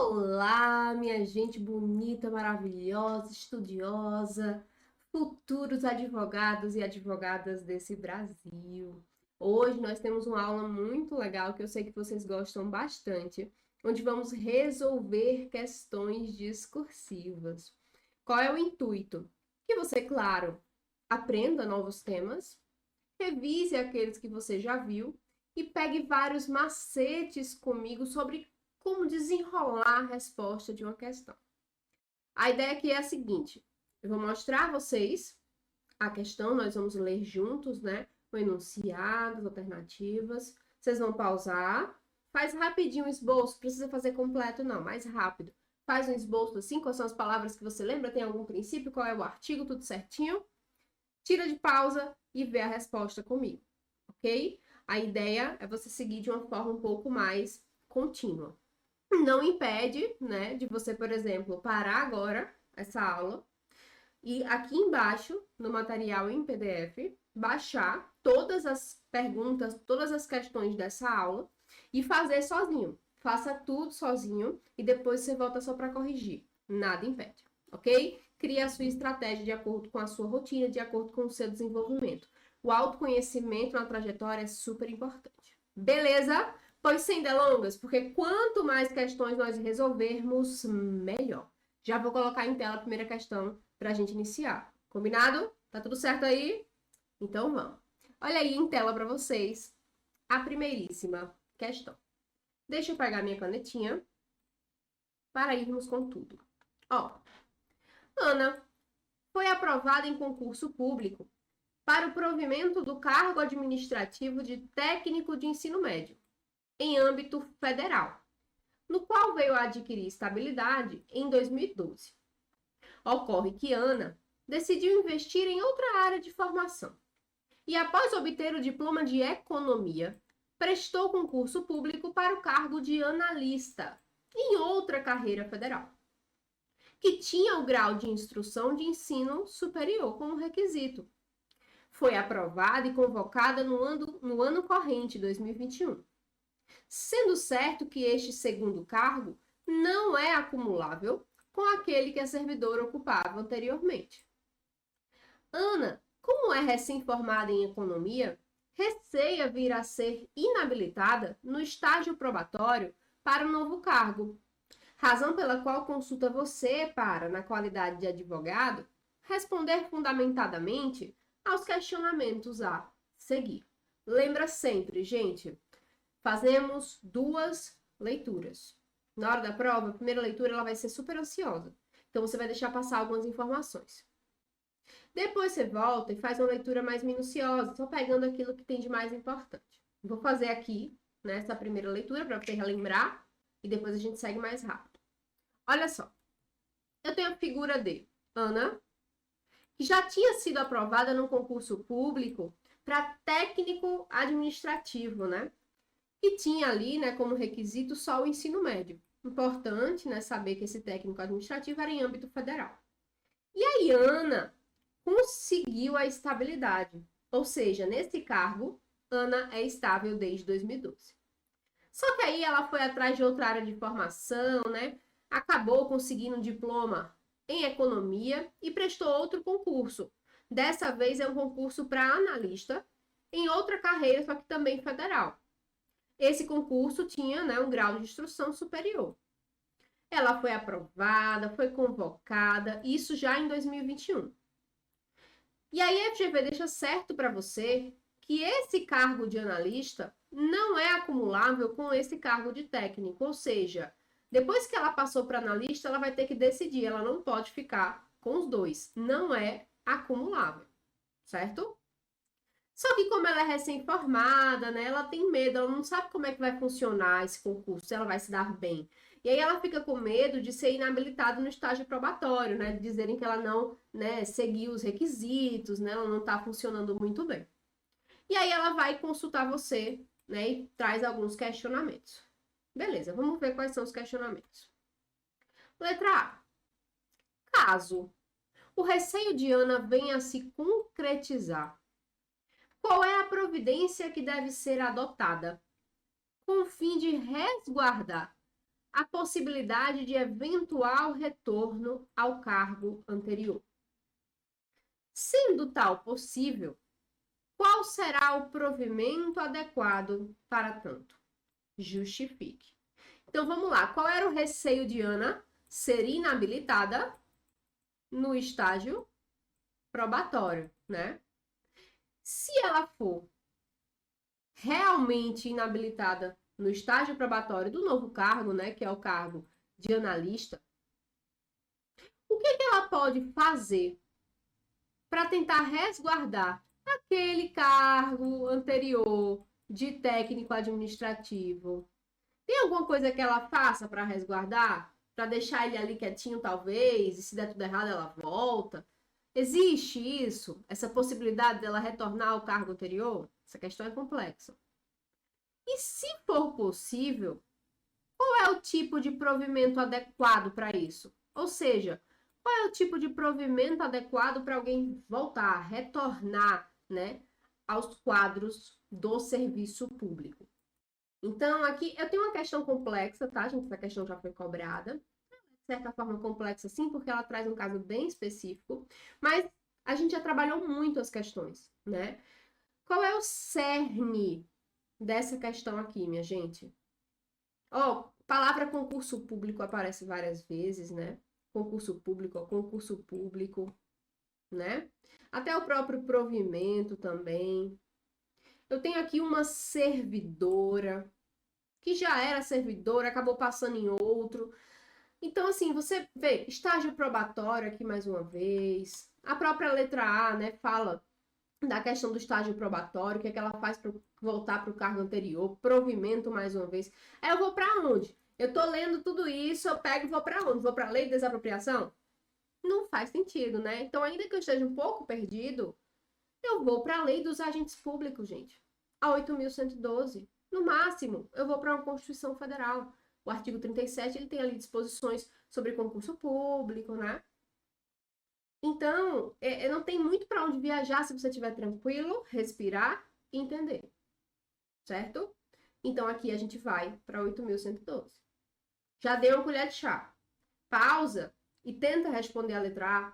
Olá, minha gente bonita, maravilhosa, estudiosa, futuros advogados e advogadas desse Brasil. Hoje nós temos uma aula muito legal que eu sei que vocês gostam bastante, onde vamos resolver questões discursivas. Qual é o intuito? Que você, claro, aprenda novos temas, revise aqueles que você já viu e pegue vários macetes comigo sobre como desenrolar a resposta de uma questão. A ideia aqui é a seguinte: eu vou mostrar a vocês a questão, nós vamos ler juntos, né? O enunciado, as alternativas. Vocês vão pausar, faz rapidinho o esboço, precisa fazer completo não, mais rápido. Faz um esboço assim, quais são as palavras que você lembra, tem algum princípio, qual é o artigo, tudo certinho. Tira de pausa e vê a resposta comigo, ok? A ideia é você seguir de uma forma um pouco mais contínua. Não impede, né, de você, por exemplo, parar agora essa aula e aqui embaixo, no material em PDF, baixar todas as perguntas, todas as questões dessa aula e fazer sozinho. Faça tudo sozinho e depois você volta só para corrigir. Nada impede, ok? Crie a sua estratégia de acordo com a sua rotina, de acordo com o seu desenvolvimento. O autoconhecimento na trajetória é super importante. Beleza? Pois sem delongas, porque quanto mais questões nós resolvermos, melhor. Já vou colocar em tela a primeira questão para a gente iniciar. Combinado? Tá tudo certo aí? Então vamos. Olha aí em tela para vocês a primeiríssima questão. Deixa eu pegar minha canetinha para irmos com tudo. Ó, Ana foi aprovada em concurso público para o provimento do cargo administrativo de técnico de ensino médio, em âmbito federal, no qual veio a adquirir estabilidade em 2012. Ocorre que Ana decidiu investir em outra área de formação e, após obter o diploma de economia, prestou concurso público para o cargo de analista em outra carreira federal, que tinha o grau de instrução de ensino superior como requisito. Foi aprovada e convocada no ano corrente, 2021. Sendo certo que este segundo cargo não é acumulável com aquele que a servidora ocupava anteriormente. Ana, como é recém-formada em economia, receia vir a ser inabilitada no estágio probatório para o novo cargo, razão pela qual consulta você para, na qualidade de advogado, responder fundamentadamente aos questionamentos a seguir. Lembra sempre, gente, fazemos duas leituras. Na hora da prova, a primeira leitura ela vai ser super ansiosa. Então, você vai deixar passar algumas informações. Depois você volta e faz uma leitura mais minuciosa, só pegando aquilo que tem de mais importante. Vou fazer aqui, nessa primeira leitura, para você relembrar, e depois a gente segue mais rápido. Olha só. Eu tenho a figura de Ana, que já tinha sido aprovada no concurso público para técnico administrativo, né? E tinha ali, né, como requisito só o ensino médio. Importante, né, saber que esse técnico administrativo era em âmbito federal. E aí, Ana conseguiu a estabilidade. Ou seja, nesse cargo, Ana é estável desde 2012. Só que aí ela foi atrás de outra área de formação, né? Acabou conseguindo um diploma em economia e prestou outro concurso. Dessa vez é um concurso para analista em outra carreira, só que também federal. Esse concurso tinha, né, um grau de instrução superior. Ela foi aprovada, foi convocada, isso já em 2021. E aí a FGV deixa certo para você que esse cargo de analista não é acumulável com esse cargo de técnico, ou seja, depois que ela passou para analista, ela vai ter que decidir, ela não pode ficar com os dois, não é acumulável, certo? Só que como ela é recém-formada, né, ela tem medo, ela não sabe como é que vai funcionar esse concurso, se ela vai se dar bem. E aí ela fica com medo de ser inabilitada no estágio probatório, né, de dizerem que ela não, né, seguiu os requisitos, né, ela não está funcionando muito bem. E aí ela vai consultar você, né, e traz alguns questionamentos. Beleza, vamos ver quais são os questionamentos. Letra A. Caso o receio de Ana venha a se concretizar, qual é a providência que deve ser adotada com o fim de resguardar a possibilidade de eventual retorno ao cargo anterior. Sendo tal possível, qual será o provimento adequado para tanto? Justifique. Então, vamos lá. Qual era o receio de Ana? Ser inabilitada no estágio probatório, né? Se ela for realmente inabilitada no estágio probatório do novo cargo, né, que é o cargo de analista, o que ela pode fazer para tentar resguardar aquele cargo anterior de técnico administrativo? Tem alguma coisa que ela faça para resguardar? Para deixar ele ali quietinho, talvez, e se der tudo errado, ela volta? Existe isso? Essa possibilidade dela retornar ao cargo anterior? Essa questão é complexa. E se for possível, qual é o tipo de provimento adequado para isso? Ou seja, qual é o tipo de provimento adequado para alguém voltar, retornar, né, aos quadros do serviço público? Então, aqui eu tenho uma questão complexa, tá, gente? Essa questão já foi cobrada. De certa forma complexa, sim, porque ela traz um caso bem específico. Mas a gente já trabalhou muito as questões, né? Qual é o cerne dessa questão aqui, minha gente? Ó, palavra concurso público aparece várias vezes, né? Concurso público, né? Até o próprio provimento também. Eu tenho aqui uma servidora, que já era servidora, acabou passando em outro. Então, assim, você vê, estágio probatório aqui mais uma vez. A própria letra A, né, fala da questão do estágio probatório, o que é que ela faz para voltar para o cargo anterior, provimento mais uma vez. Aí eu vou para onde? Eu tô lendo tudo isso, eu pego e vou para onde? Vou para a lei de desapropriação? Não faz sentido, né? Então, ainda que eu esteja um pouco perdido, eu vou para a lei dos agentes públicos, gente. A 8.112. No máximo, eu vou para uma Constituição Federal. O artigo 37, ele tem ali disposições sobre concurso público, né? Então, não tem muito para onde viajar se você estiver tranquilo, respirar e entender. Certo? Então, aqui a gente vai para 8.112. Já dei uma colher de chá. Pausa e tenta responder a letra A,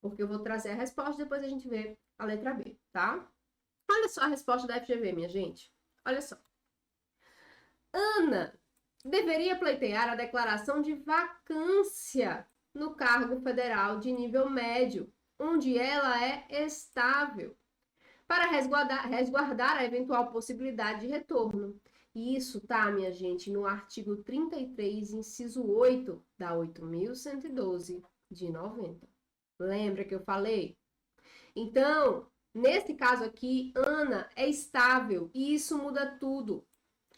porque eu vou trazer a resposta e depois a gente vê a letra B, tá? Olha só a resposta da FGV, minha gente. Olha só. Ana deveria pleitear a declaração de vacância no cargo federal de nível médio, onde ela é estável, para resguardar a eventual possibilidade de retorno. E isso tá, minha gente, no artigo 33, inciso 8 da 8.112 de 90. Lembra que eu falei? Então, nesse caso aqui, Ana é estável e isso muda tudo.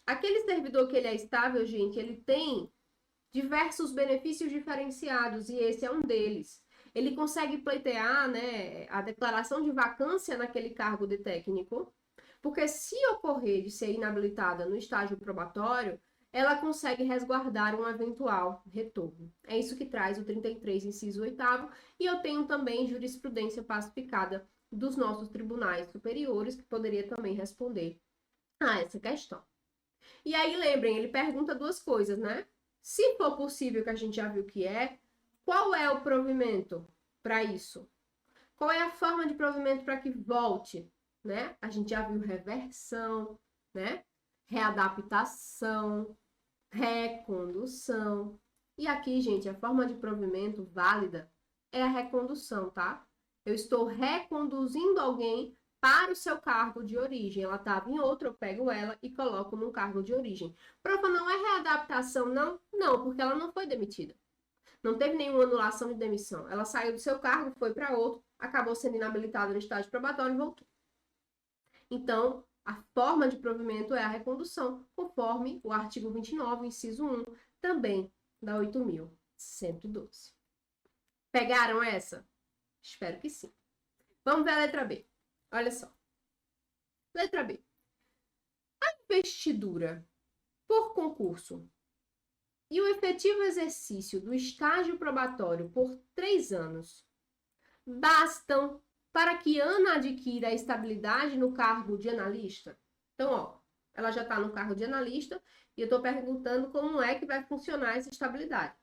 Aquele servidor que ele é estável, gente, ele tem diversos benefícios diferenciados e esse é um deles. Ele consegue pleitear, né, a declaração de vacância naquele cargo de técnico, porque se ocorrer de ser inabilitada no estágio probatório, ela consegue resguardar um eventual retorno. É isso que traz o 33, inciso 8º, e eu tenho também jurisprudência pacificada dos nossos tribunais superiores, que poderia também responder a essa questão. E aí, lembrem, ele pergunta duas coisas, né? Se for possível, que a gente já viu que é, qual é o provimento para isso? Qual é a forma de provimento para que volte, né? A gente já viu reversão, né? Readaptação, recondução. E aqui, gente, a forma de provimento válida é a recondução, tá? Eu estou reconduzindo alguém para o seu cargo de origem. Ela estava em outro, eu pego ela e coloco no cargo de origem. Prova não é readaptação, não? Não, porque ela não foi demitida. Não teve nenhuma anulação de demissão. Ela saiu do seu cargo, foi para outro, acabou sendo inabilitada no estágio probatório e voltou. Então, a forma de provimento é a recondução, conforme o artigo 29, inciso 1, também da 8.112. Pegaram essa? Espero que sim. Vamos ver a letra B. Olha só. Letra B. A investidura por concurso e o efetivo exercício do estágio probatório por 3 anos bastam para que Ana adquira a estabilidade no cargo de analista? Então, ó, ela já está no cargo de analista E eu estou perguntando como é que vai funcionar essa estabilidade.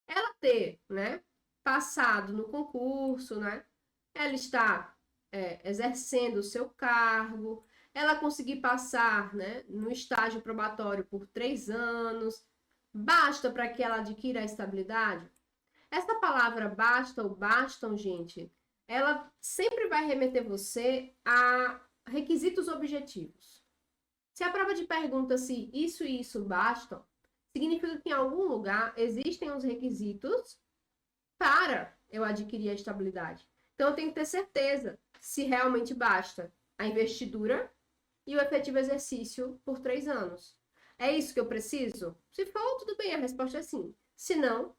Ela ter, né, passado no concurso, né, ela está exercendo o seu cargo, ela conseguir passar, né, no estágio probatório por 3 anos, basta para que ela adquira a estabilidade? Essa palavra basta ou bastam, gente, ela sempre vai remeter você a requisitos objetivos. Se a prova de pergunta se isso e isso bastam, significa que em algum lugar existem os requisitos para eu adquirir a estabilidade. Então, eu tenho que ter certeza se realmente basta a investidura e o efetivo exercício por 3 anos. É isso que eu preciso? Se for, tudo bem, a resposta é sim. Se não,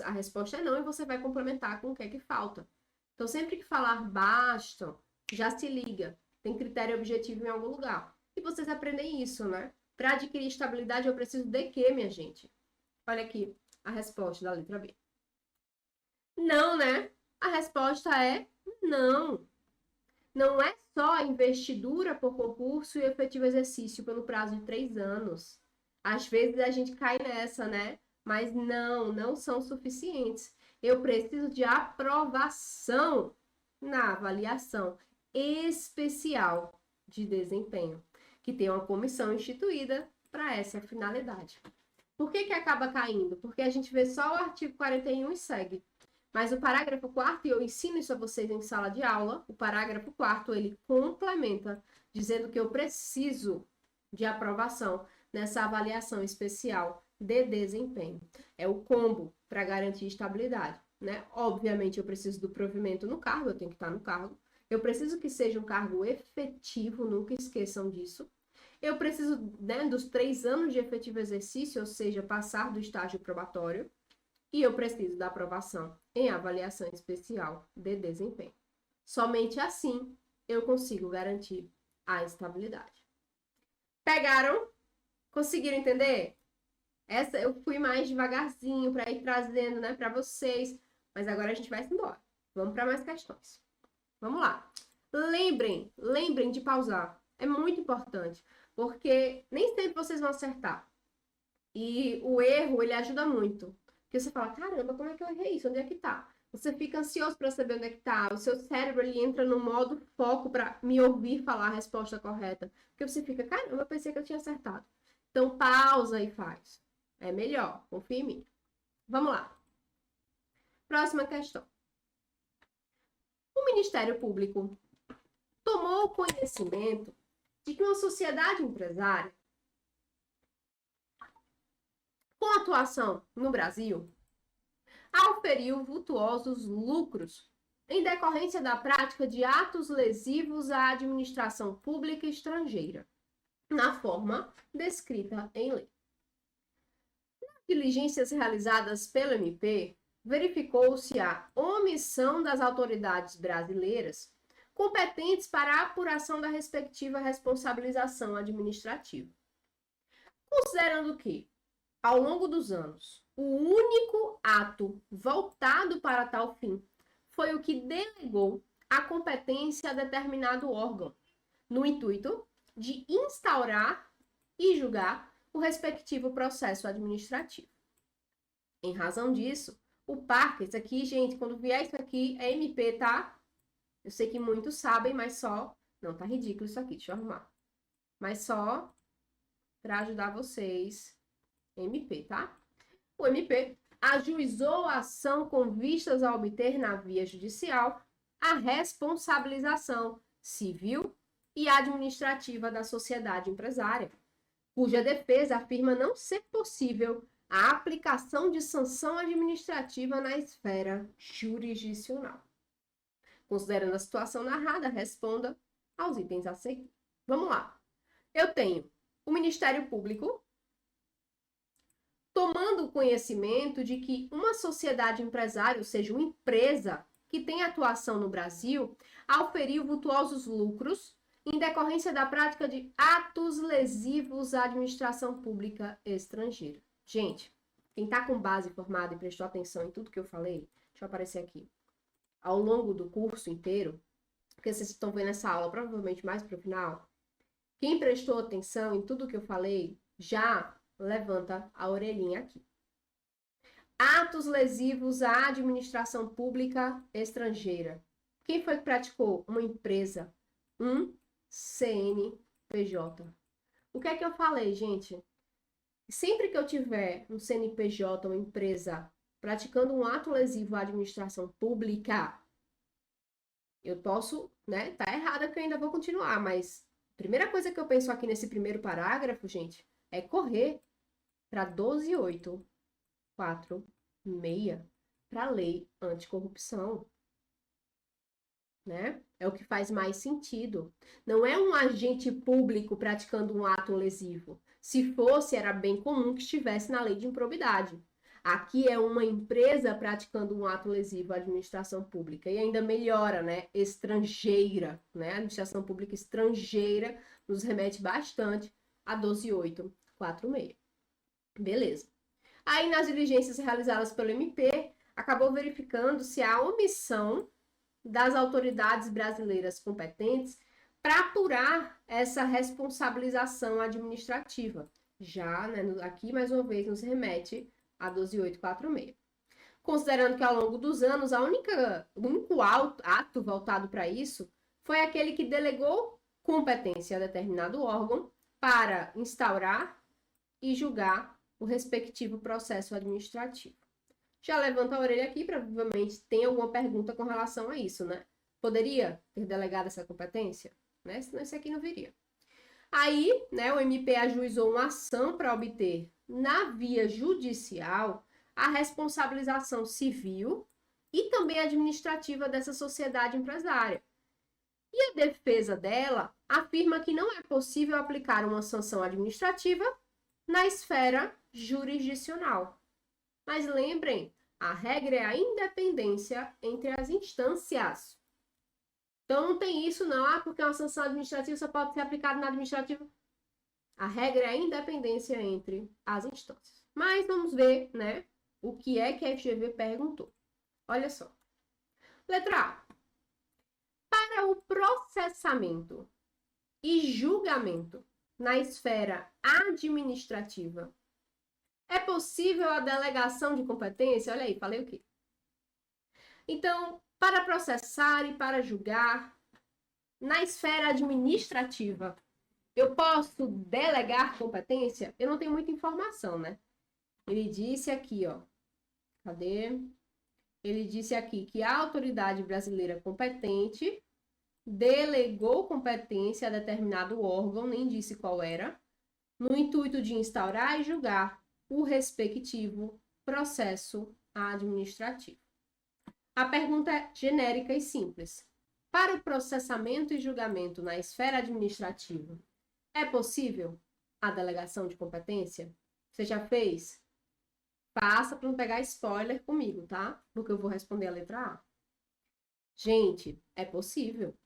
a resposta é não e você vai complementar com o que é que falta. Então, sempre que falar basta, já se liga. Tem critério objetivo em algum lugar. E vocês aprendem isso, né? Para adquirir estabilidade, eu preciso de quê, minha gente? Olha aqui a resposta da letra B. Não, né? A resposta é não. Não é só a investidura por concurso e efetivo exercício pelo prazo de 3 anos. Às vezes a gente cai nessa, né? Mas não são suficientes. Eu preciso de aprovação na avaliação especial de desempenho, que tem uma comissão instituída para essa finalidade. Por que acaba caindo? Porque a gente vê só o artigo 41 e segue. Mas o parágrafo 4º, e eu ensino isso a vocês em sala de aula, o parágrafo 4º, ele complementa, dizendo que eu preciso de aprovação nessa avaliação especial de desempenho. É o combo para garantir estabilidade, né? Obviamente, eu preciso do provimento no cargo, eu tenho que estar no cargo. Eu preciso que seja um cargo efetivo, nunca esqueçam disso. Eu preciso, né, dos 3 anos de efetivo exercício, ou seja, passar do estágio probatório. E eu preciso da aprovação em avaliação especial de desempenho. Somente assim eu consigo garantir a estabilidade. Pegaram? Conseguiram entender? Essa eu fui mais devagarzinho para ir trazendo, né, para vocês, mas agora a gente vai embora. Vamos para mais questões. Vamos lá. Lembrem de pausar. É muito importante, porque nem sempre vocês vão acertar. E o erro, ele ajuda muito. Porque você fala, caramba, como é que eu errei isso? Onde é que tá? Você fica ansioso para saber onde é que tá. O seu cérebro, ele entra no modo foco para me ouvir falar a resposta correta. Porque você fica, caramba, eu pensei que eu tinha acertado. Então, pausa e faz. É melhor, confia em mim. Vamos lá. Próxima questão. O Ministério Público tomou conhecimento de que uma sociedade empresária com atuação no Brasil auferiu vultuosos lucros em decorrência da prática de atos lesivos à administração pública estrangeira, na forma descrita em lei. Nas diligências realizadas pelo MP, verificou-se a omissão das autoridades brasileiras competentes para a apuração da respectiva responsabilização administrativa. Considerando que, ao longo dos anos, o único ato voltado para tal fim foi o que delegou a competência a determinado órgão, no intuito de instaurar e julgar o respectivo processo administrativo. Em razão disso, o parque, isso aqui, gente, quando vier isso aqui, é MP, tá? Eu sei que muitos sabem, mas só... Não, tá ridículo isso aqui, deixa eu arrumar. Mas só para ajudar vocês... MP, tá? O MP ajuizou a ação com vistas a obter na via judicial a responsabilização civil e administrativa da sociedade empresária, cuja defesa afirma não ser possível a aplicação de sanção administrativa na esfera jurisdicional. Considerando a situação narrada, responda aos itens a seguir. Vamos lá. Eu tenho o Ministério Público tomando conhecimento de que uma sociedade empresária, ou seja, uma empresa que tem atuação no Brasil, auferiu vultuosos lucros em decorrência da prática de atos lesivos à administração pública estrangeira. Gente, quem está com base formada e prestou atenção em tudo que eu falei, deixa eu aparecer aqui. Ao longo do curso inteiro, porque vocês estão vendo essa aula provavelmente mais para o final, quem prestou atenção em tudo que eu falei, Já levanta a orelhinha aqui. Atos lesivos à administração pública estrangeira. Quem foi que praticou? Uma empresa, um CNPJ. O que é que eu falei, gente? Sempre que eu tiver um CNPJ, uma empresa, praticando um ato lesivo à administração pública, eu posso, né? Tá errada que eu ainda vou continuar, mas a primeira coisa que eu penso aqui nesse primeiro parágrafo, gente, é correr para 12.846 para a lei anticorrupção, né? É o que faz mais sentido. Não é um agente público praticando um ato lesivo. Se fosse, era bem comum que estivesse na lei de improbidade. Aqui é uma empresa praticando um ato lesivo à administração pública. E ainda melhora, né? Estrangeira, né? A administração pública estrangeira nos remete bastante a 12.846. Beleza. Aí, nas diligências realizadas pelo MP, acabou verificando se há omissão das autoridades brasileiras competentes para apurar essa responsabilização administrativa. Já, né, aqui, mais uma vez, nos remete a 12.846. Considerando que ao longo dos anos, o único ato voltado para isso foi aquele que delegou competência a determinado órgão para instaurar e julgar o respectivo processo administrativo. Já levanta a orelha aqui, provavelmente tem alguma pergunta com relação a isso, né? Poderia ter delegado essa competência? Né? Senão esse aqui não viria. Aí, né, o MP ajuizou uma ação para obter, na via judicial, a responsabilização civil e também administrativa dessa sociedade empresária. E a defesa dela afirma que não é possível aplicar uma sanção administrativa na esfera jurisdicional. Mas lembrem, a regra é a independência entre as instâncias. Então não tem isso não, porque uma sanção administrativa só pode ser aplicada na administrativa. A regra é a independência entre as instâncias. Mas vamos ver, né, o que é que a FGV perguntou. Olha só. Letra A. Para o processamento e julgamento na esfera administrativa, é possível a delegação de competência? Olha aí, falei o quê? Então, para processar e para julgar na esfera administrativa, eu posso delegar competência? Eu não tenho muita informação, né? Ele disse aqui, ó. Cadê? Ele disse aqui que a autoridade brasileira competente delegou competência a determinado órgão, nem disse qual era, no intuito de instaurar e julgar o respectivo processo administrativo. A pergunta é genérica e simples. Para o processamento e julgamento na esfera administrativa, é possível a delegação de competência? Você já fez? Faça para não pegar spoiler comigo, tá? Porque eu vou responder a letra A. Gente, é possível.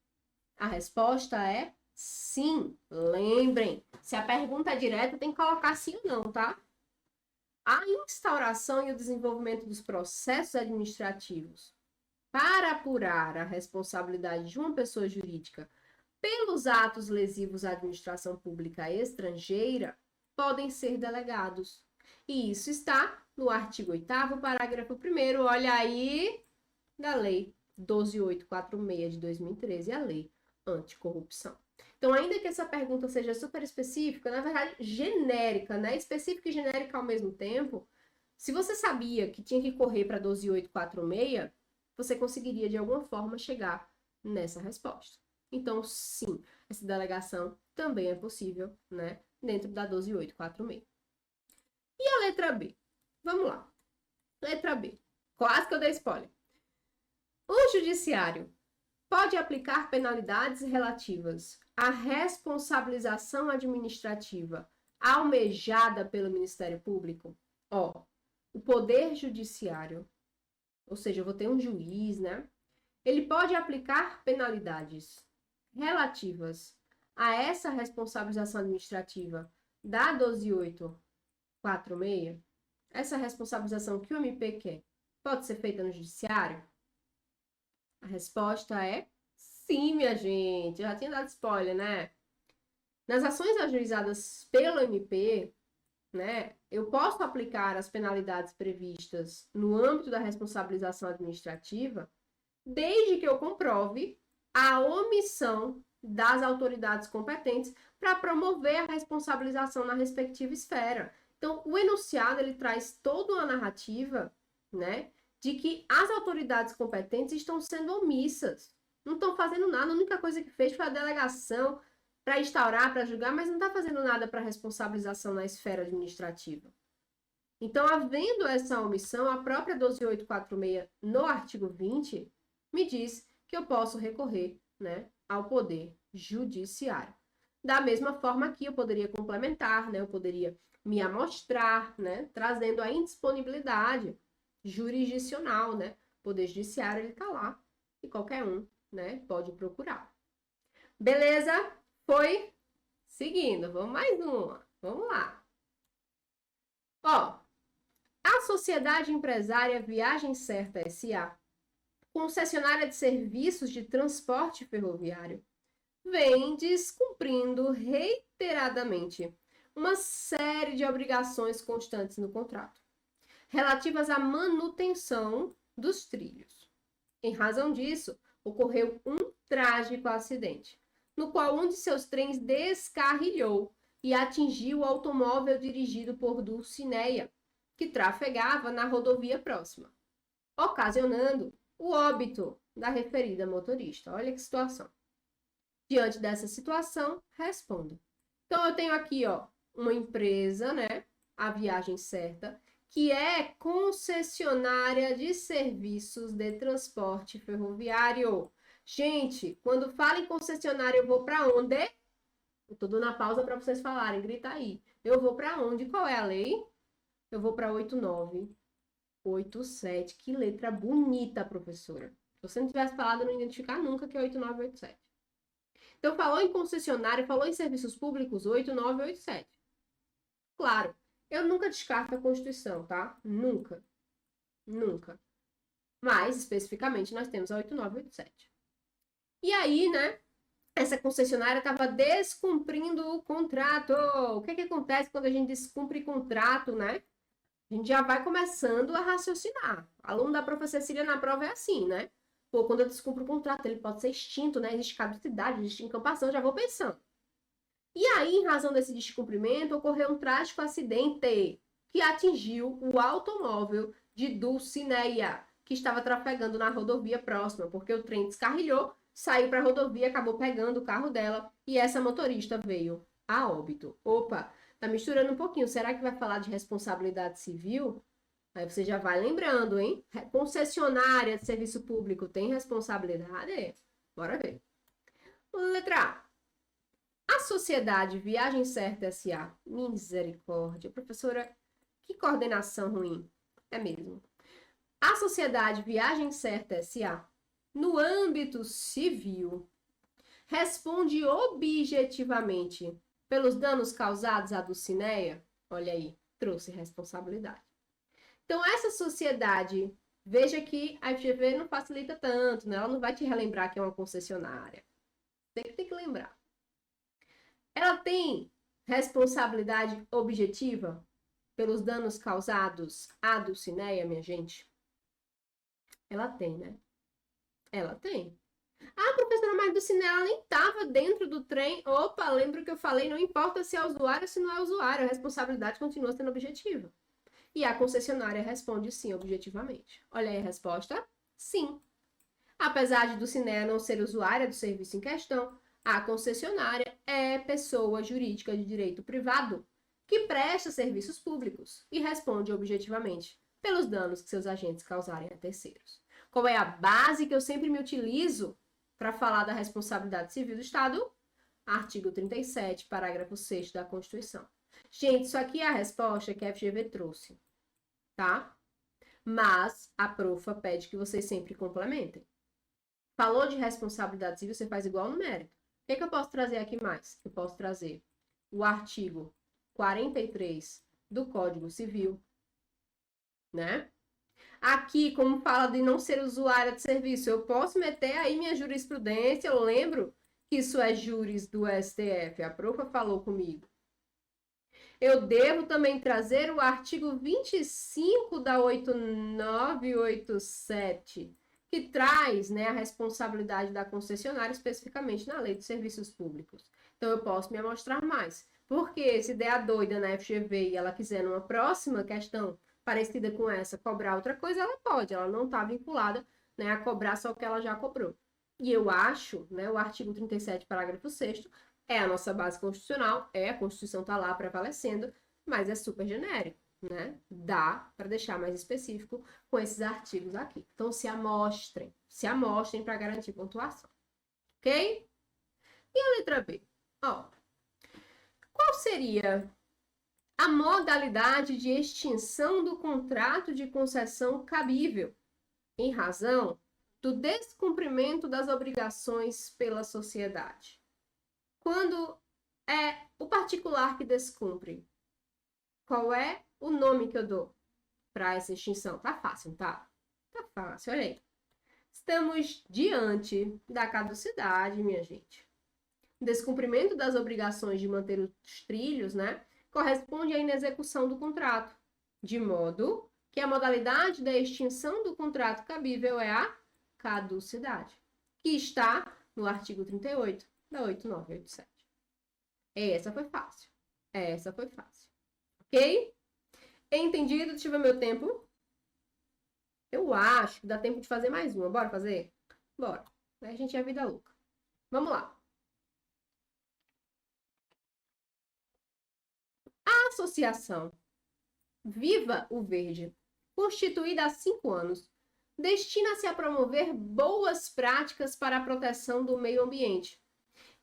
A resposta é sim. Lembrem, se a pergunta é direta, tem que colocar sim ou não, tá? A instauração e o desenvolvimento dos processos administrativos para apurar a responsabilidade de uma pessoa jurídica pelos atos lesivos à administração pública estrangeira podem ser delegados. E isso está no artigo 8º, parágrafo 1º, olha aí, da Lei 12.846 de 2013, a Lei Anticorrupção. Então, ainda que essa pergunta seja super específica, na verdade, genérica, né? Específica e genérica ao mesmo tempo, se você sabia que tinha que correr para 12.846, você conseguiria, de alguma forma, chegar nessa resposta. Então, sim, essa delegação também é possível, né? Dentro da 12.846. E a letra B? Vamos lá. Letra B. Quase que eu dei spoiler. O judiciário pode aplicar penalidades relativas à responsabilização administrativa almejada pelo Ministério Público? Ó, o Poder Judiciário, ou seja, eu vou ter um juiz, né? Ele pode aplicar penalidades relativas a essa responsabilização administrativa da 12.846, essa responsabilização que o MP quer, pode ser feita no judiciário? A resposta é sim, minha gente. Eu já tinha dado spoiler, né? Nas ações ajuizadas pelo MP, né? Eu posso aplicar as penalidades previstas no âmbito da responsabilização administrativa, desde que eu comprove a omissão das autoridades competentes para promover a responsabilização na respectiva esfera. Então, o enunciado ele traz toda uma narrativa, né, de que as autoridades competentes estão sendo omissas, não estão fazendo nada, a única coisa que fez foi a delegação para instaurar, para julgar, mas não está fazendo nada para responsabilização na esfera administrativa. Então, havendo essa omissão, a própria 12846, no artigo 20, me diz que eu posso recorrer, né, ao poder judiciário. Da mesma forma que eu poderia complementar, né, eu poderia me amostrar, né, trazendo a indisponibilidade jurisdicional, né, o poder judiciário ele está lá e qualquer um, né, pode procurar. Beleza? Foi? Seguindo, vamos mais uma. Vamos lá. Ó, a Sociedade Empresária Viagem Certa S.A., concessionária de serviços de transporte ferroviário, vem descumprindo reiteradamente uma série de obrigações constantes no contrato, relativas à manutenção dos trilhos. Em razão disso, ocorreu um trágico acidente, no qual um de seus trens descarrilhou e atingiu o automóvel dirigido por Dulcineia, que trafegava na rodovia próxima, ocasionando o óbito da referida motorista. Olha que situação. Diante dessa situação, respondo. Então, eu tenho aqui, ó, uma empresa, né, a Viagem Certa, que é concessionária de serviços de transporte ferroviário. Gente, quando fala em concessionária, eu vou para onde? Eu tô dando a pausa para vocês falarem, grita aí. Eu vou para onde? Qual é a lei? Eu vou para 8987. Que letra bonita, professora. Se você não tivesse falado, eu não ia identificar nunca que é 8987. Então, falou em concessionária, falou em serviços públicos, 8987. Claro, eu nunca descarto a Constituição, tá? Nunca. Nunca. Mas, especificamente, nós temos a 8987. E aí, né, essa concessionária estava descumprindo o contrato. O que acontece quando a gente descumpre contrato, né? A gente já vai começando a raciocinar. O aluno da professora Cecília na prova é assim, né? Pô, quando eu descumpro o contrato, ele pode ser extinto, né? Existe caducidade, existe encampação, já vou pensando. E aí, em razão desse descumprimento, ocorreu um trágico acidente que atingiu o automóvel de Dulcineia, que estava trafegando na rodovia próxima, porque o trem descarrilhou, saiu para a rodovia, acabou pegando o carro dela e essa motorista veio a óbito. Opa, tá misturando um pouquinho. Será que vai falar de responsabilidade civil? Aí você já vai lembrando, hein? Concessionária de serviço público tem responsabilidade? Bora ver. Letra A. A Sociedade Viagem Certa S.A. Misericórdia. Professora, que coordenação ruim. É mesmo. A Sociedade Viagem Certa S.A., no âmbito civil, responde objetivamente pelos danos causados à Dulcineia. Olha aí, trouxe responsabilidade. Então, essa sociedade, veja que a FGV não facilita tanto, né? Ela não vai te relembrar que é uma concessionária. Sempre tem que lembrar. Ela tem responsabilidade objetiva pelos danos causados à Dulcineia, minha gente? Ela tem, né? Ela tem. Ah, professora, mas Dulcineia ela nem estava dentro do trem. Opa, lembra que eu falei, não importa se é usuário ou se não é usuário, a responsabilidade continua sendo objetiva. E a concessionária responde sim, objetivamente. Olha aí a resposta. Sim. Apesar de Dulcineia não ser usuária do serviço em questão, a concessionária é pessoa jurídica de direito privado que presta serviços públicos e responde objetivamente pelos danos que seus agentes causarem a terceiros. Qual é a base que eu sempre me utilizo para falar da responsabilidade civil do Estado? Artigo 37, parágrafo 6º da Constituição. Gente, isso aqui é a resposta que a FGV trouxe, tá? Mas a profa pede que vocês sempre complementem. Falou de responsabilidade civil, você faz igual no mérito. O que eu posso trazer aqui mais? Eu posso trazer o artigo 43 do Código Civil, né? Aqui, como fala de não ser usuária de serviço, eu posso meter aí minha jurisprudência, eu lembro que isso é juris do STF, a profa falou comigo. Eu devo também trazer o artigo 25 da 8987, que traz, né, a responsabilidade da concessionária especificamente na Lei de Serviços Públicos. Então, eu posso me amostrar mais. Porque se der a doida na FGV e ela quiser, numa próxima questão parecida com essa, cobrar outra coisa, ela pode. Ela não está vinculada, né, a cobrar só o que ela já cobrou. E eu acho, né, o artigo 37, parágrafo 6º, é a nossa base constitucional, a Constituição está lá prevalecendo, mas é super genérico, né? Dá para deixar mais específico com esses artigos aqui. Então, se amostrem para garantir pontuação. Ok? E a letra B? Ó, qual seria a modalidade de extinção do contrato de concessão cabível, em razão do descumprimento das obrigações pela sociedade? Quando é o particular que descumpre, qual é o nome que eu dou para essa extinção? Tá fácil, tá? Tá fácil, olha aí. Estamos diante da caducidade, minha gente. Descumprimento das obrigações de manter os trilhos, né, corresponde à inexecução do contrato, de modo que a modalidade da extinção do contrato cabível é a caducidade, que está no artigo 38 da 8987. Essa foi fácil. Essa foi fácil. Ok? Entendido? Deixa eu ver meu tempo. Eu acho que dá tempo de fazer mais uma. Bora fazer? Bora. A gente é vida louca. Vamos lá. A associação Viva o Verde, constituída há 5 anos, destina-se a promover boas práticas para a proteção do meio ambiente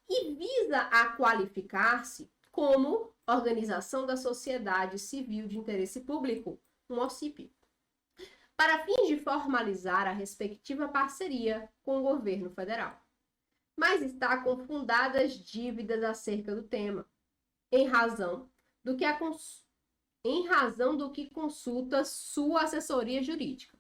e visa a qualificar-se como Organização da Sociedade Civil de Interesse Público, um OCIP, para fins de formalizar a respectiva parceria com o governo federal. Mas está com fundadas dívidas acerca do tema, em razão do que consulta sua assessoria jurídica.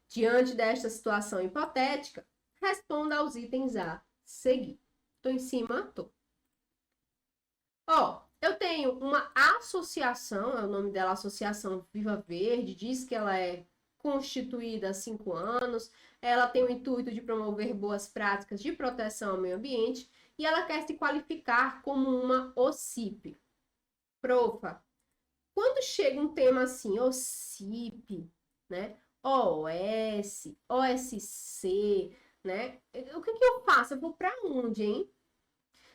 Diante desta situação hipotética, responda aos itens a seguir. Tô em cima, tô. Ó, eu tenho uma associação, é o nome dela, Associação Viva Verde, diz que ela é constituída há 5 anos, ela tem o intuito de promover boas práticas de proteção ao meio ambiente e ela quer se qualificar como uma OCIP. Profa, quando chega um tema assim, OCIP, né, OS, OSC, né, o que eu faço? Eu vou para onde, hein?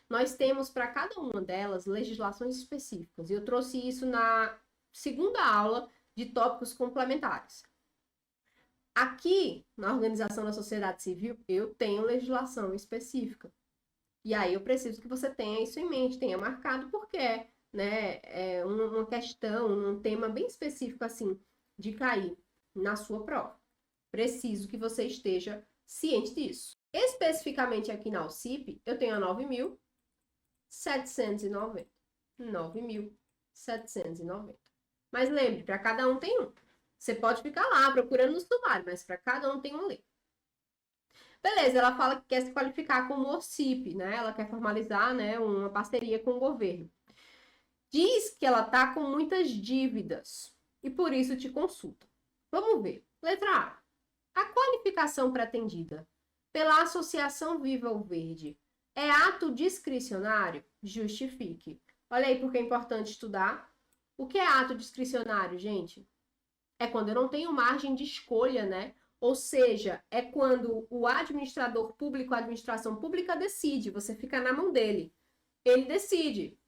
Nós temos para cada uma delas legislações específicas. E eu trouxe isso na segunda aula de tópicos complementares. Aqui, na organização da sociedade civil, eu tenho legislação específica. E aí eu preciso que você tenha isso em mente, tenha marcado, porque é uma questão, um tema bem específico assim, de cair na sua prova. Preciso que você esteja ciente disso. Especificamente aqui na OCIP, eu tenho a 9.790. 9.790. Mas lembre, para cada um tem um. Você pode ficar lá procurando no sumário, mas para cada um tem uma lei. Beleza, ela fala que quer se qualificar como OCIP, né? Ela quer formalizar, né, uma parceria com o governo. Diz que ela tá com muitas dívidas e por isso te consulta. Vamos ver. Letra A. A qualificação pretendida pela Associação Viva o Verde é ato discricionário? Justifique. Olha aí porque é importante estudar. O que é ato discricionário, gente? É quando eu não tenho margem de escolha, né? Ou seja, é quando o administrador público, a administração pública decide, você fica na mão dele. Ele decide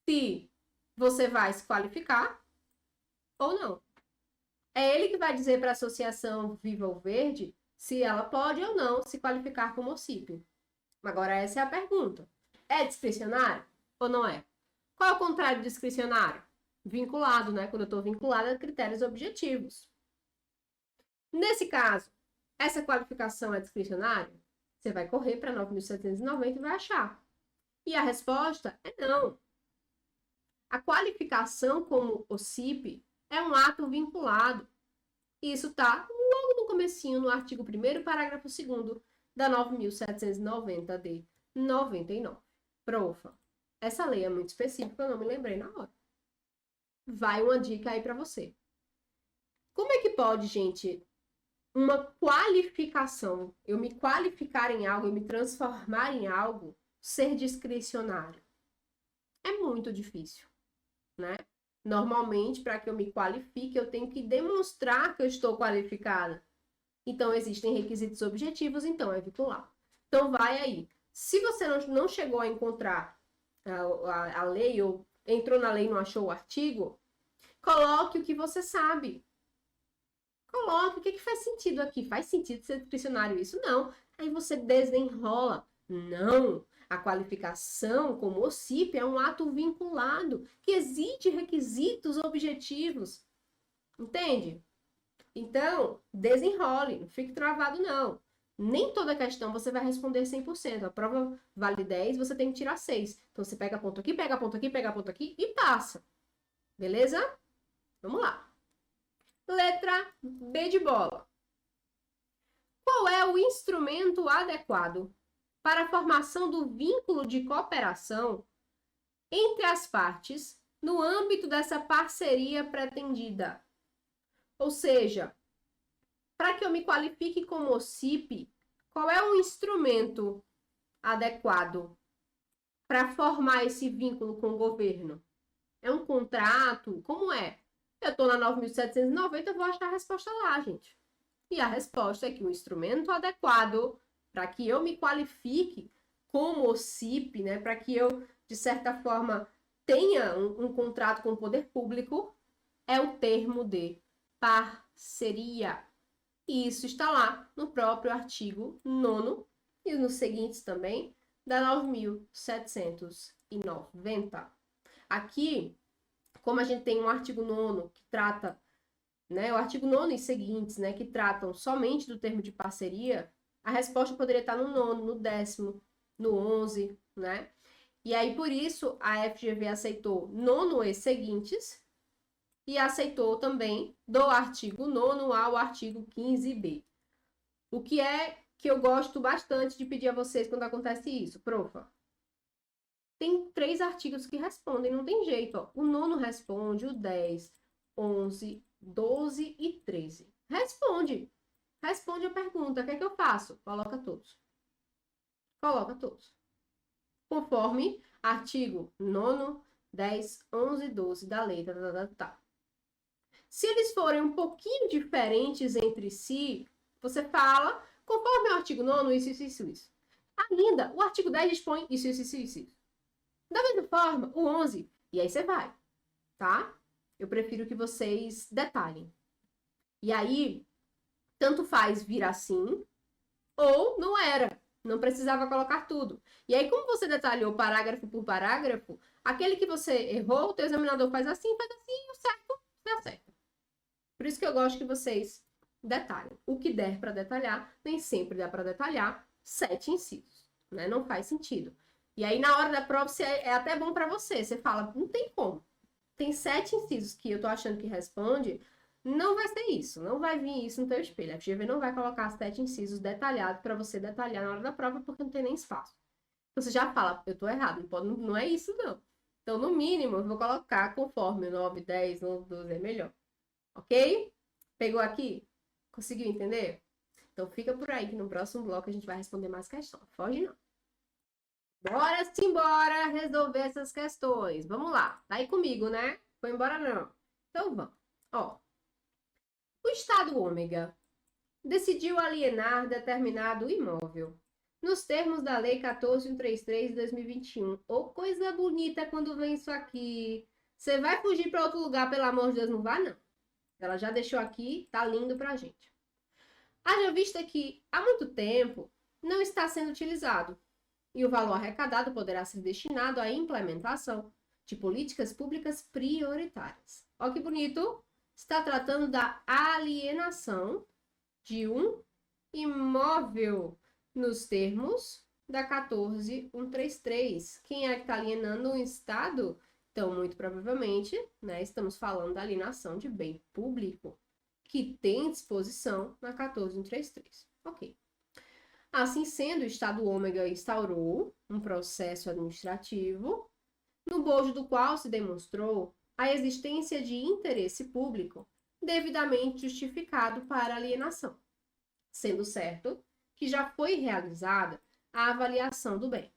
se você vai se qualificar ou não. É ele que vai dizer para a Associação Viva o Verde se ela pode ou não se qualificar como OCIP. Agora, essa é a pergunta. É discricionário ou não é? Qual é o contrário de discricionário? Vinculado, né? Quando eu estou vinculada a critérios objetivos. Nesse caso, essa qualificação é discricionária? Você vai correr para 9.790 e vai achar. E a resposta é não. A qualificação como OCIP é um ato vinculado. Isso está logo no comecinho, no artigo 1º, parágrafo 2º da 9.790 de 99. Profa, Essa lei é muito específica, eu não me lembrei na hora. Vai uma dica aí para você. Como é que pode, gente, uma qualificação, eu me qualificar em algo, eu me transformar em algo, ser discricionário? É muito difícil, né? Normalmente, para que eu me qualifique, eu tenho que demonstrar que eu estou qualificada. Então, existem requisitos objetivos, então é vincular. Então, vai aí. Se você não chegou a encontrar a lei, ou entrou na lei e não achou o artigo, coloque o que você sabe. Coloque o que faz sentido aqui. Faz sentido ser discricionário isso? Não. Aí você desenrola. Não. A qualificação como OCIP é um ato vinculado que exige requisitos objetivos. Entende? Então, desenrole, não fique travado, não. Nem toda questão você vai responder 100%. A prova vale 10, você tem que tirar 6. Então, você pega ponto aqui, pega ponto aqui, pega ponto aqui e passa. Beleza? Vamos lá. Letra B de bola. Qual é o instrumento adequado para a formação do vínculo de cooperação entre as partes no âmbito dessa parceria pretendida? Ou seja, para que eu me qualifique como OCIP, qual é o instrumento adequado para formar esse vínculo com o governo? É um contrato? Como é? Eu estou na 9.790, eu vou achar a resposta lá, gente. E a resposta é que o instrumento adequado para que eu me qualifique como OCIP, né, para que eu, de certa forma, tenha um contrato com o poder público, é o termo de parceria. E isso está lá no próprio artigo 9º e nos seguintes também, da 9.790. Aqui, como a gente tem um artigo 9º que trata, né, o artigo 9º e seguintes, né, que tratam somente do termo de parceria, a resposta poderia estar no 9º, no 10º, no 11º, né? E aí, por isso, a FGV aceitou 9º e seguintes e aceitou também do artigo 9º ao artigo 15b. O que é que eu gosto bastante de pedir a vocês quando acontece isso, profa? Tem 3 artigos que respondem, não tem jeito, ó. O 9º responde, o 10, 11, 12 e 13. Responde. Responde a pergunta. O que é que eu faço? Coloca todos. Coloca todos. Conforme artigo 9º, 10, 11, 12 da lei. Se eles forem um pouquinho diferentes entre si, você fala, conforme o artigo 9º, isso. Ainda, o artigo 10 dispõe isso. Da mesma forma, o 11, e aí você vai, tá? Eu prefiro que vocês detalhem. E aí, tanto faz vir assim, ou não era. Não precisava colocar tudo. E aí, como você detalhou parágrafo por parágrafo, aquele que você errou, o teu examinador faz assim, e o certo, dá certo. Por isso que eu gosto que vocês detalhem. O que der para detalhar, nem sempre dá para detalhar 7 incisos, né? Não faz sentido. E aí, na hora da prova, é até bom para você. Você fala, não tem como. Tem 7 incisos que eu tô achando que responde, não vai ser isso. Não vai vir isso no teu espelho. A FGV não vai colocar 7 incisos detalhados para você detalhar na hora da prova, porque não tem nem espaço. Então, você já fala, eu tô errado. Não é isso, não. Então, no mínimo, eu vou colocar conforme o 9, 10, 11, 12 é melhor. Ok? Pegou aqui? Conseguiu entender? Então, fica por aí que no próximo bloco a gente vai responder mais questões. Foge não. Bora simbora resolver essas questões. Vamos lá. Tá aí comigo, né? Foi embora não. Então vamos. Ó. O Estado ômega decidiu alienar determinado imóvel nos termos da Lei 14.133 de 2021. Ô, coisa bonita quando vem isso aqui. Você vai fugir para outro lugar, pelo amor de Deus, não vai não. Ela já deixou aqui, tá lindo pra gente. Haja vista que há muito tempo não está sendo utilizado e o valor arrecadado poderá ser destinado à implementação de políticas públicas prioritárias. Olha que bonito! Está tratando da alienação de um imóvel nos termos da 14.133. Quem é que está alienando um Estado? Então, muito provavelmente, né, estamos falando da alienação de bem público, que tem disposição na 14.133. Ok. Assim sendo, o Estado ômega instaurou um processo administrativo no bojo do qual se demonstrou a existência de interesse público devidamente justificado para alienação, sendo certo que já foi realizada a avaliação do bem.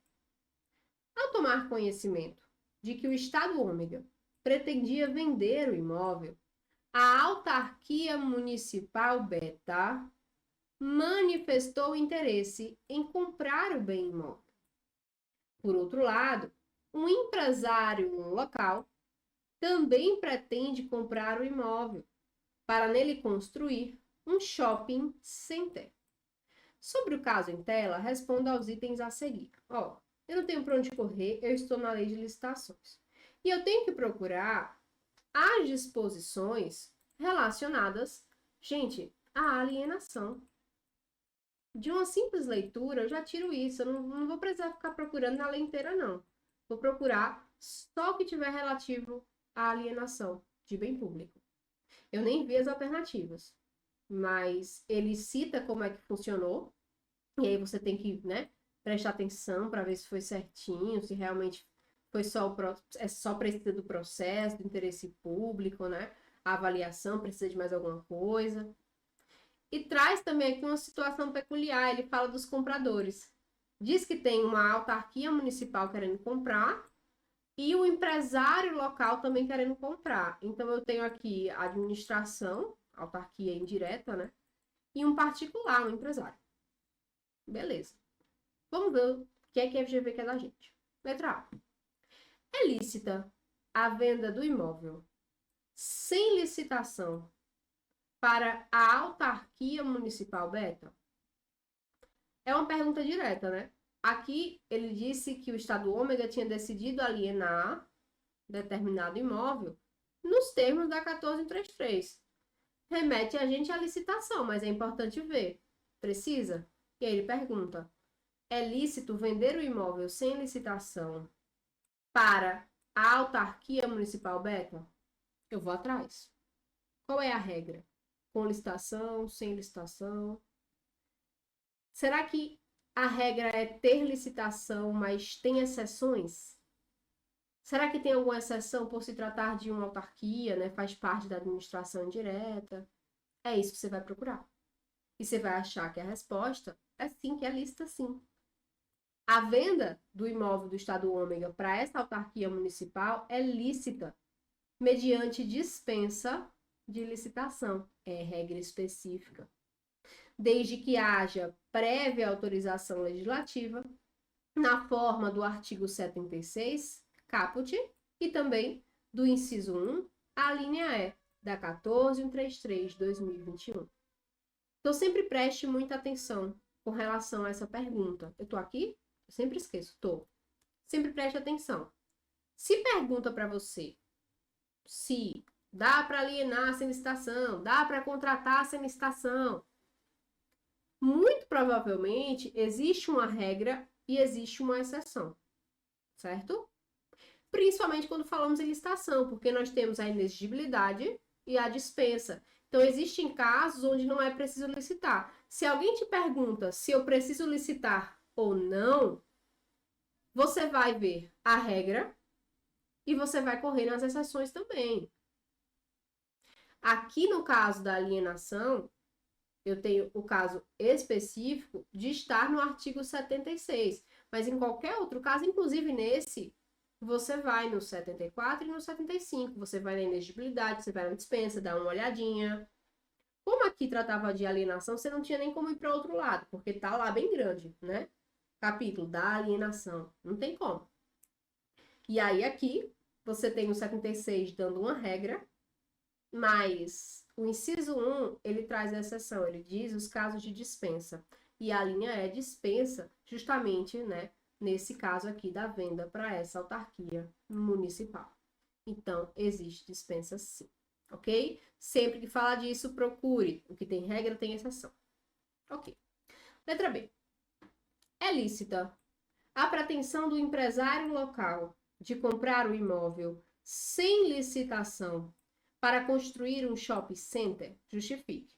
Ao tomar conhecimento de que o Estado Ômega pretendia vender o imóvel, a autarquia municipal Beta manifestou interesse em comprar o bem imóvel. Por outro lado, um empresário local também pretende comprar o imóvel para nele construir um shopping center. Sobre o caso em tela, responda aos itens a seguir. Eu não tenho para onde correr, eu estou na lei de licitações. E eu tenho que procurar as disposições relacionadas, gente, à alienação. De uma simples leitura, eu já tiro isso. Eu não vou precisar ficar procurando na lei inteira, não. Vou procurar só o que tiver relativo à alienação de bem público. Eu nem vi as alternativas, mas ele cita como é que funcionou, e aí você tem que, né, prestar atenção para ver se foi certinho, se realmente foi só precisa do processo, do interesse público, né? A avaliação precisa de mais alguma coisa. E traz também aqui uma situação peculiar, ele fala dos compradores. Diz que tem uma autarquia municipal querendo comprar e o empresário local também querendo comprar. Então, eu tenho aqui a administração, autarquia indireta, né? E um particular, um empresário. Beleza. Vamos ver o que é que a FGV quer da gente. Letra A. É lícita a venda do imóvel sem licitação para a autarquia municipal Beta? É uma pergunta direta, né? Aqui ele disse que o Estado Ômega tinha decidido alienar determinado imóvel nos termos da 1433. Remete a gente à licitação, mas é importante ver. Precisa? E aí ele pergunta: é lícito vender o imóvel sem licitação para a autarquia municipal Beta? Eu vou atrás. Qual é a regra? Com licitação, sem licitação? Será que a regra é ter licitação, mas tem exceções? Será que tem alguma exceção por se tratar de uma autarquia, né? Faz parte da administração indireta? É isso que você vai procurar. E você vai achar que a resposta é sim, que é lícita sim. A venda do imóvel do Estado Ômega para essa autarquia municipal é lícita, mediante dispensa de licitação. É regra específica. Desde que haja prévia autorização legislativa, na forma do artigo 76, caput, e também do inciso 1, a linha E, da 14.133/2021. Então, sempre preste muita atenção com relação a essa pergunta. Eu tô aqui? Eu sempre esqueço, tô. Sempre preste atenção. Se pergunta para você se dá para alienar sem licitação, dá para contratar sem licitação, muito provavelmente existe uma regra e existe uma exceção, certo? Principalmente quando falamos em licitação, porque nós temos a inexigibilidade e a dispensa. Então, existem casos onde não é preciso licitar. Se alguém te pergunta se eu preciso licitar ou não, você vai ver a regra e você vai correr nas exceções também. Aqui no caso da alienação, eu tenho o caso específico de estar no artigo 76, mas em qualquer outro caso, inclusive nesse, você vai no 74 e no 75, você vai na inexigibilidade, você vai na dispensa, dá uma olhadinha. Como aqui tratava de alienação, você não tinha nem como ir para outro lado, porque tá lá bem grande, né? Capítulo da alienação, não tem como. E aí aqui, você tem o 76 dando uma regra, mas o inciso 1, ele traz a exceção, ele diz os casos de dispensa. E a linha E dispensa justamente, né, nesse caso aqui da venda para essa autarquia municipal. Então, existe dispensa sim, ok? Sempre que falar disso, procure. O que tem regra tem exceção. Ok. Letra B. É lícita a pretensão do empresário local de comprar o imóvel sem licitação para construir um shopping center? Justifique.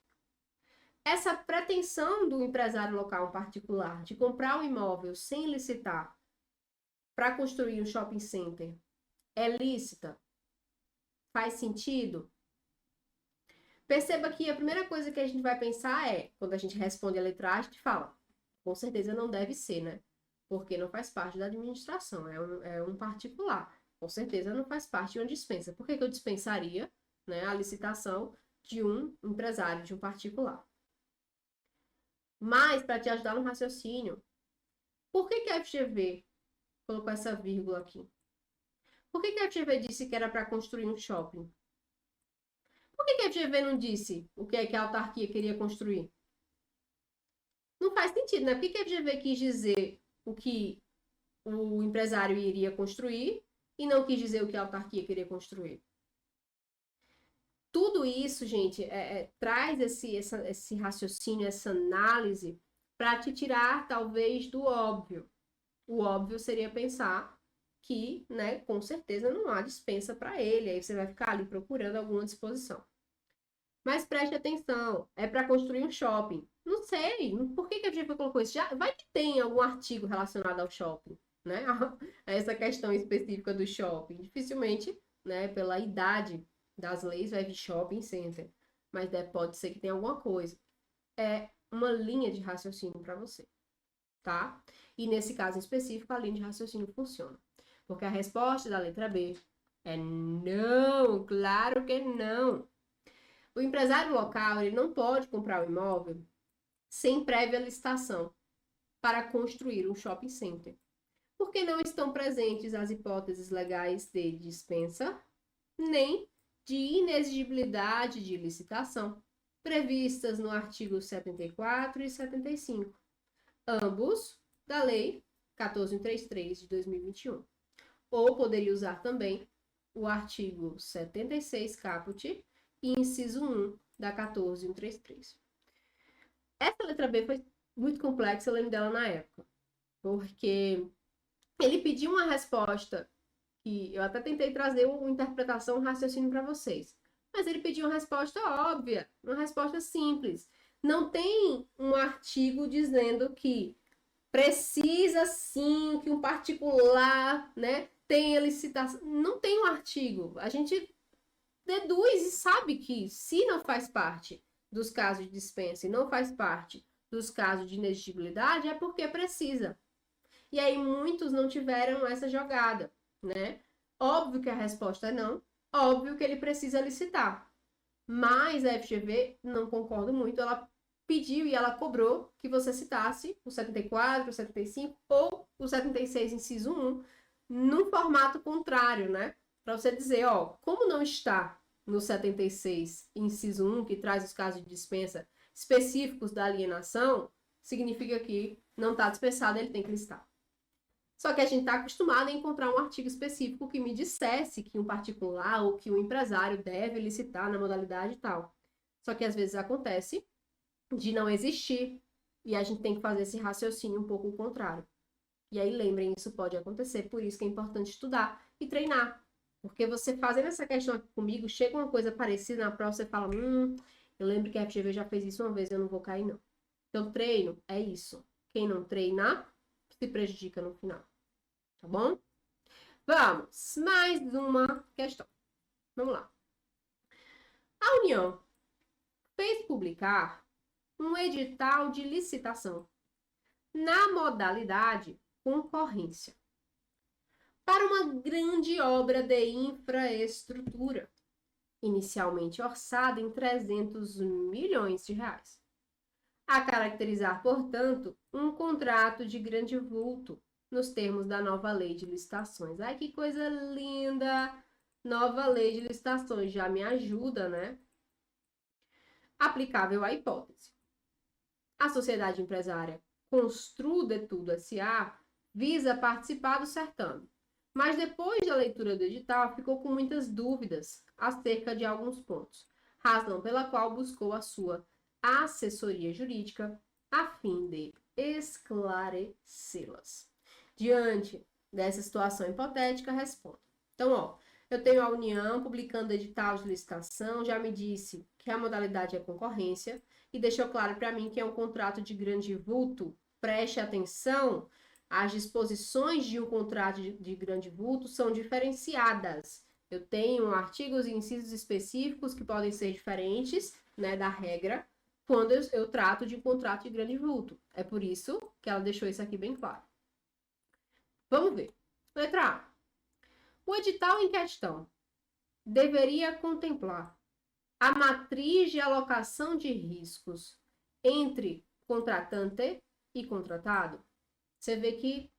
Essa pretensão do empresário local particular de comprar um imóvel sem licitar para construir um shopping center É lícita? Faz sentido? Perceba que a primeira coisa que a gente vai pensar é, quando a gente responde a letra A, a gente fala, com certeza não deve ser, né? Porque não faz parte da administração, é um particular. Com certeza não faz parte de uma dispensa. Por que eu dispensaria, né, a licitação de um empresário, de um particular? Mas, para te ajudar no raciocínio, por que a FGV colocou essa vírgula aqui? Por que a FGV disse que era para construir um shopping? Por que a FGV não disse o que é que a autarquia queria construir? Não faz sentido, né? Por que a FGV quis dizer o que o empresário iria construir e não quis dizer o que a autarquia queria construir? Tudo isso, gente, traz esse raciocínio, essa análise para te tirar, talvez, do óbvio. O óbvio seria pensar que, né, com certeza não há dispensa para ele, aí você vai ficar ali procurando alguma disposição. Mas preste atenção, é para construir um shopping. Não sei, por que a FGV colocou isso? Já, vai que tem algum artigo relacionado ao shopping, né? A essa questão específica do shopping. Dificilmente, né, pela idade das leis, vai vir shopping center. Mas pode ser que tenha alguma coisa. É uma linha de raciocínio para você, tá? E nesse caso específico, a linha de raciocínio funciona. Porque a resposta da letra B é não, claro que não. O empresário local, ele não pode comprar o imóvel sem prévia licitação para construir um shopping center, porque não estão presentes as hipóteses legais de dispensa nem de inexigibilidade de licitação, previstas no artigo 74 e 75, ambos da Lei 1433 de 2021. Ou poderia usar também o artigo 76 caput e inciso 1 da 14133. Essa letra B foi muito complexa, eu lembro dela na época, porque ele pediu uma resposta que eu até tentei trazer uma interpretação, um raciocínio para vocês, mas ele pediu uma resposta óbvia, uma resposta simples. Não tem um artigo dizendo que precisa sim que um particular, né, tenha licitação. Não tem um artigo. A gente deduz e sabe que se não faz parte dos casos de dispensa e não faz parte dos casos de inexigibilidade, é porque precisa. E aí muitos não tiveram essa jogada, né? Óbvio que a resposta é não, óbvio que ele precisa licitar. Mas a FGV, não concordo muito, ela pediu e ela cobrou que você citasse o 74, o 75 ou o 76, inciso 1, num formato contrário, né? Para você dizer, ó, como não está no 76, inciso 1, que traz os casos de dispensa específicos da alienação, significa que não está dispensado, ele tem que listar. Só que a gente está acostumado a encontrar um artigo específico que me dissesse que um particular ou que um empresário deve licitar na modalidade tal. Só que às vezes acontece de não existir e a gente tem que fazer esse raciocínio um pouco contrário. E aí lembrem, isso pode acontecer, por isso que é importante estudar e treinar. Porque você fazendo essa questão aqui comigo, chega uma coisa parecida na prova, você fala, eu lembro que a FGV já fez isso uma vez, eu não vou cair não. Então treino é isso. Quem não treina, se prejudica no final. Tá bom? Vamos, mais uma questão. Vamos lá. A União fez publicar um edital de licitação na modalidade concorrência para uma grande obra de infraestrutura, inicialmente orçada em 300 milhões de reais. A caracterizar, portanto, um contrato de grande vulto nos termos da nova lei de licitações. Ai, que coisa linda! Nova lei de licitações já me ajuda, né? Aplicável à hipótese. A sociedade empresária Constru de Tudo S.A. visa participar do certame, mas depois da leitura do edital ficou com muitas dúvidas acerca de alguns pontos, razão pela qual buscou a sua assessoria jurídica a fim de esclarecê-las. Diante dessa situação hipotética, respondo. Então, ó, eu tenho a União publicando edital de licitação, já me disse que a modalidade é concorrência e deixou claro para mim que é um contrato de grande vulto. Preste atenção, as disposições de um contrato de grande vulto são diferenciadas. Eu tenho artigos e incisos específicos que podem ser diferentes, né, da regra, quando eu trato de um contrato de grande vulto. É por isso que ela deixou isso aqui bem claro. Vamos ver. Letra A. O edital em questão deveria contemplar a matriz de alocação de riscos entre contratante e contratado. Você vê que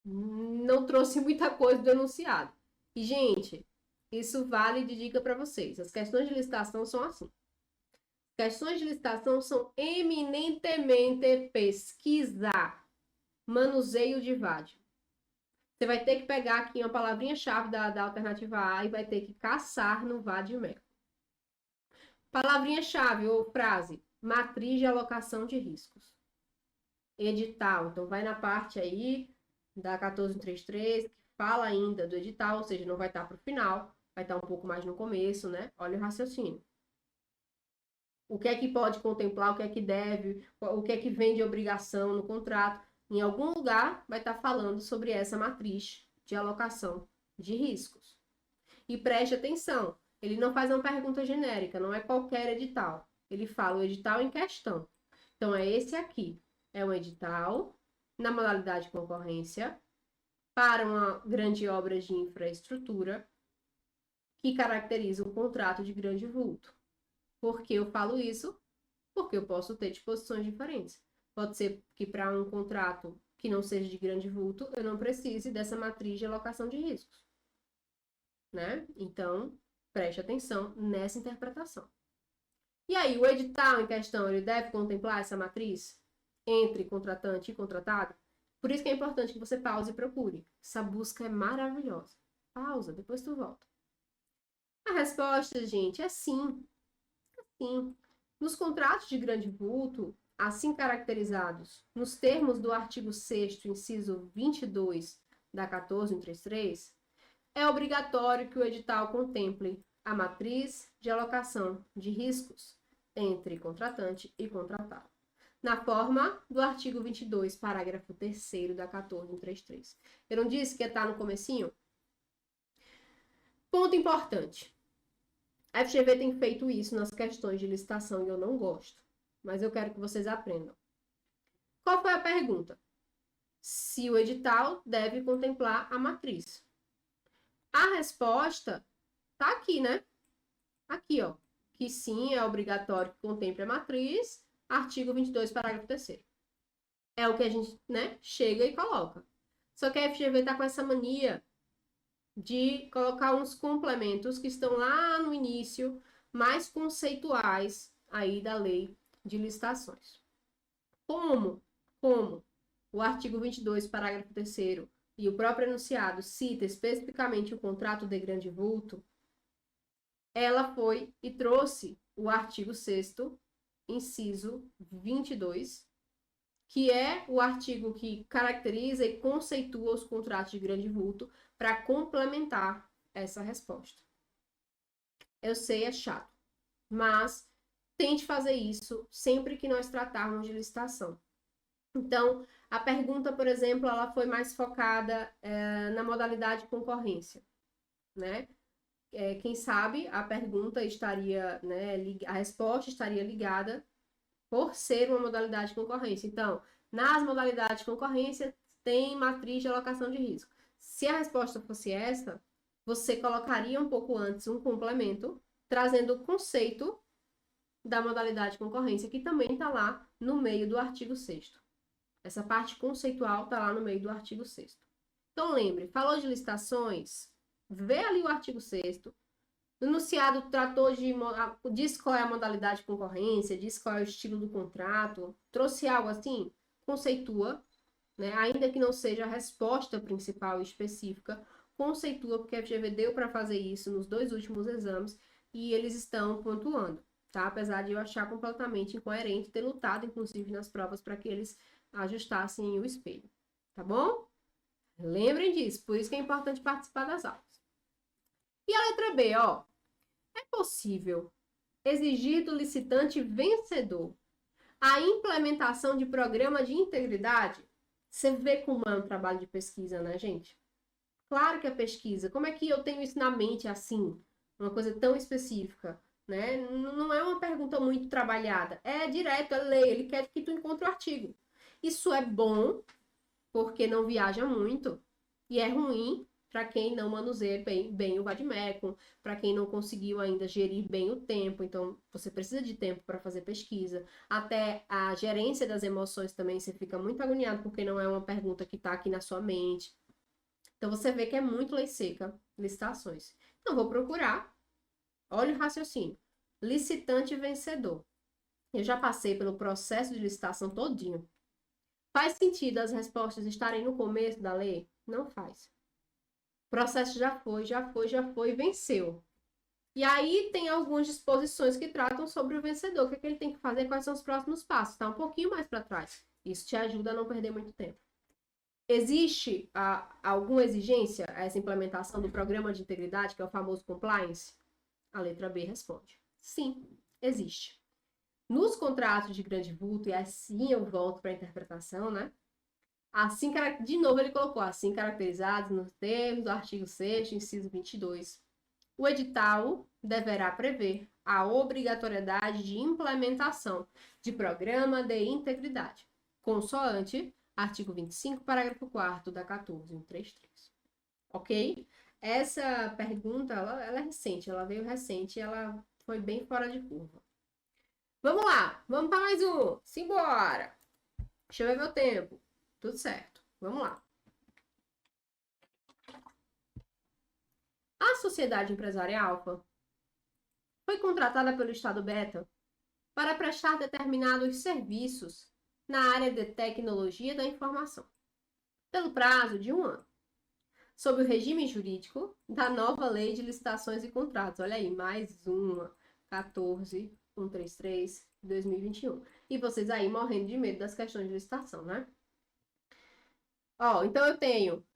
não trouxe muita coisa do enunciado. E, gente, isso vale de dica para vocês. As questões de licitação são assim. Questões de licitação são eminentemente pesquisa, manuseio de VAD. Você vai ter que pegar aqui uma palavrinha-chave da alternativa A e vai ter que caçar no VAD MEC. Palavrinha-chave ou frase, matriz de alocação de riscos. Edital, então vai na parte aí da 1433, que fala ainda do edital, ou seja, não vai estar para o final, vai estar um pouco mais no começo, né? Olha o raciocínio. O que é que pode contemplar, o que é que deve, o que é que vem de obrigação no contrato. Em algum lugar vai estar falando sobre essa matriz de alocação de riscos. E preste atenção, ele não faz uma pergunta genérica, não é qualquer edital. Ele fala o edital em questão. Então, é esse aqui. É um edital na modalidade de concorrência para uma grande obra de infraestrutura que caracteriza um contrato de grande vulto. Por que eu falo isso? Porque eu posso ter disposições diferentes. Pode ser que para um contrato que não seja de grande vulto, eu não precise dessa matriz de alocação de riscos. Né? Então, preste atenção nessa interpretação. E aí, o edital em questão, ele deve contemplar essa matriz entre contratante e contratado? Por isso que é importante que você pause e procure. Essa busca é maravilhosa. Pausa, depois tu volta. A resposta, gente, é sim. Sim. Nos contratos de grande vulto, assim caracterizados nos termos do artigo 6º, inciso 22 da 1433, é obrigatório que o edital contemple a matriz de alocação de riscos entre contratante e contratado, na forma do artigo 22, parágrafo 3º da 1433. Eu não disse que ia estar no comecinho? Ponto importante. A FGV tem feito isso nas questões de licitação e eu não gosto, mas eu quero que vocês aprendam. Qual foi a pergunta? Se o edital deve contemplar a matriz. A resposta tá aqui, né? Aqui, ó. Que sim, é obrigatório que contemple a matriz, artigo 22, parágrafo 3º. É o que a gente, né, chega e coloca. Só que a FGV tá com essa mania de colocar uns complementos que estão lá no início, mais conceituais aí da lei de licitações. Como o artigo 22, parágrafo 3º e o próprio enunciado cita especificamente o contrato de grande vulto, ela foi e trouxe o artigo 6º, inciso 22, que é o artigo que caracteriza e conceitua os contratos de grande vulto para complementar essa resposta. Eu sei, é chato, mas tente fazer isso sempre que nós tratarmos de licitação. Então, a pergunta, por exemplo, ela foi mais focada na modalidade de concorrência, né? Quem sabe a pergunta estaria, né, a resposta estaria ligada por ser uma modalidade de concorrência. Então, nas modalidades de concorrência, tem matriz de alocação de risco. Se a resposta fosse essa, você colocaria um pouco antes um complemento, trazendo o conceito da modalidade de concorrência, que também está lá no meio do artigo 6º. Essa parte conceitual está lá no meio do artigo 6º. Então, lembre, falou de licitações, vê ali o artigo 6º, o enunciado tratou diz qual é a modalidade de concorrência, diz qual é o estilo do contrato, trouxe algo assim, conceitua, né? Ainda que não seja a resposta principal e específica, conceitua, porque a FGV deu para fazer isso nos 2 últimos exames e eles estão pontuando, tá? Apesar de eu achar completamente incoerente ter lutado, inclusive, nas provas para que eles ajustassem o espelho, tá bom? Lembrem disso, por isso que é importante participar das aulas. E a letra B, ó. É possível exigir do licitante vencedor a implementação de programa de integridade? Você vê como é um trabalho de pesquisa, né, gente? Claro que é pesquisa. Como é que eu tenho isso na mente assim? Uma coisa tão específica, né? Não é uma pergunta muito trabalhada. É direto, é lei. Ele quer que tu encontre o artigo. Isso é bom porque não viaja muito e é ruim para quem não manuseia bem o Vademecum, para quem não conseguiu ainda gerir bem o tempo. Então, você precisa de tempo para fazer pesquisa. Até a gerência das emoções também, você fica muito agoniado porque não é uma pergunta que está aqui na sua mente. Então, você vê que é muito lei seca, licitações. Então, vou procurar. Olha o raciocínio. Licitante vencedor. Eu já passei pelo processo de licitação todinho. Faz sentido as respostas estarem no começo da lei? Não faz. O processo já foi, venceu. E aí tem algumas disposições que tratam sobre o vencedor, o que é que ele tem que fazer, quais são os próximos passos. Está um pouquinho mais para trás. Isso te ajuda a não perder muito tempo. Existe alguma exigência a essa implementação do programa de integridade, que é o famoso compliance? A letra B responde. Sim, existe. Nos contratos de grande vulto, e assim eu volto para a interpretação, né? Assim, de novo, ele colocou assim caracterizados nos termos do artigo 6º, inciso 22. O edital deverá prever a obrigatoriedade de implementação de programa de integridade, consoante artigo 25, parágrafo 4º da 14133. Ok? Essa pergunta, ela é recente, ela veio recente, ela foi bem fora de curva. Vamos lá, vamos para mais um. Simbora. Deixa eu ver meu tempo. Tudo certo. Vamos lá. A Sociedade Empresária Alfa foi contratada pelo Estado Beta para prestar determinados serviços na área de tecnologia da informação, pelo prazo de 1 ano, sob o regime jurídico da nova Lei de Licitações e Contratos. Olha aí, mais uma, 14.133, 2021. E vocês aí morrendo de medo das questões de licitação, né? Ó, então eu tenho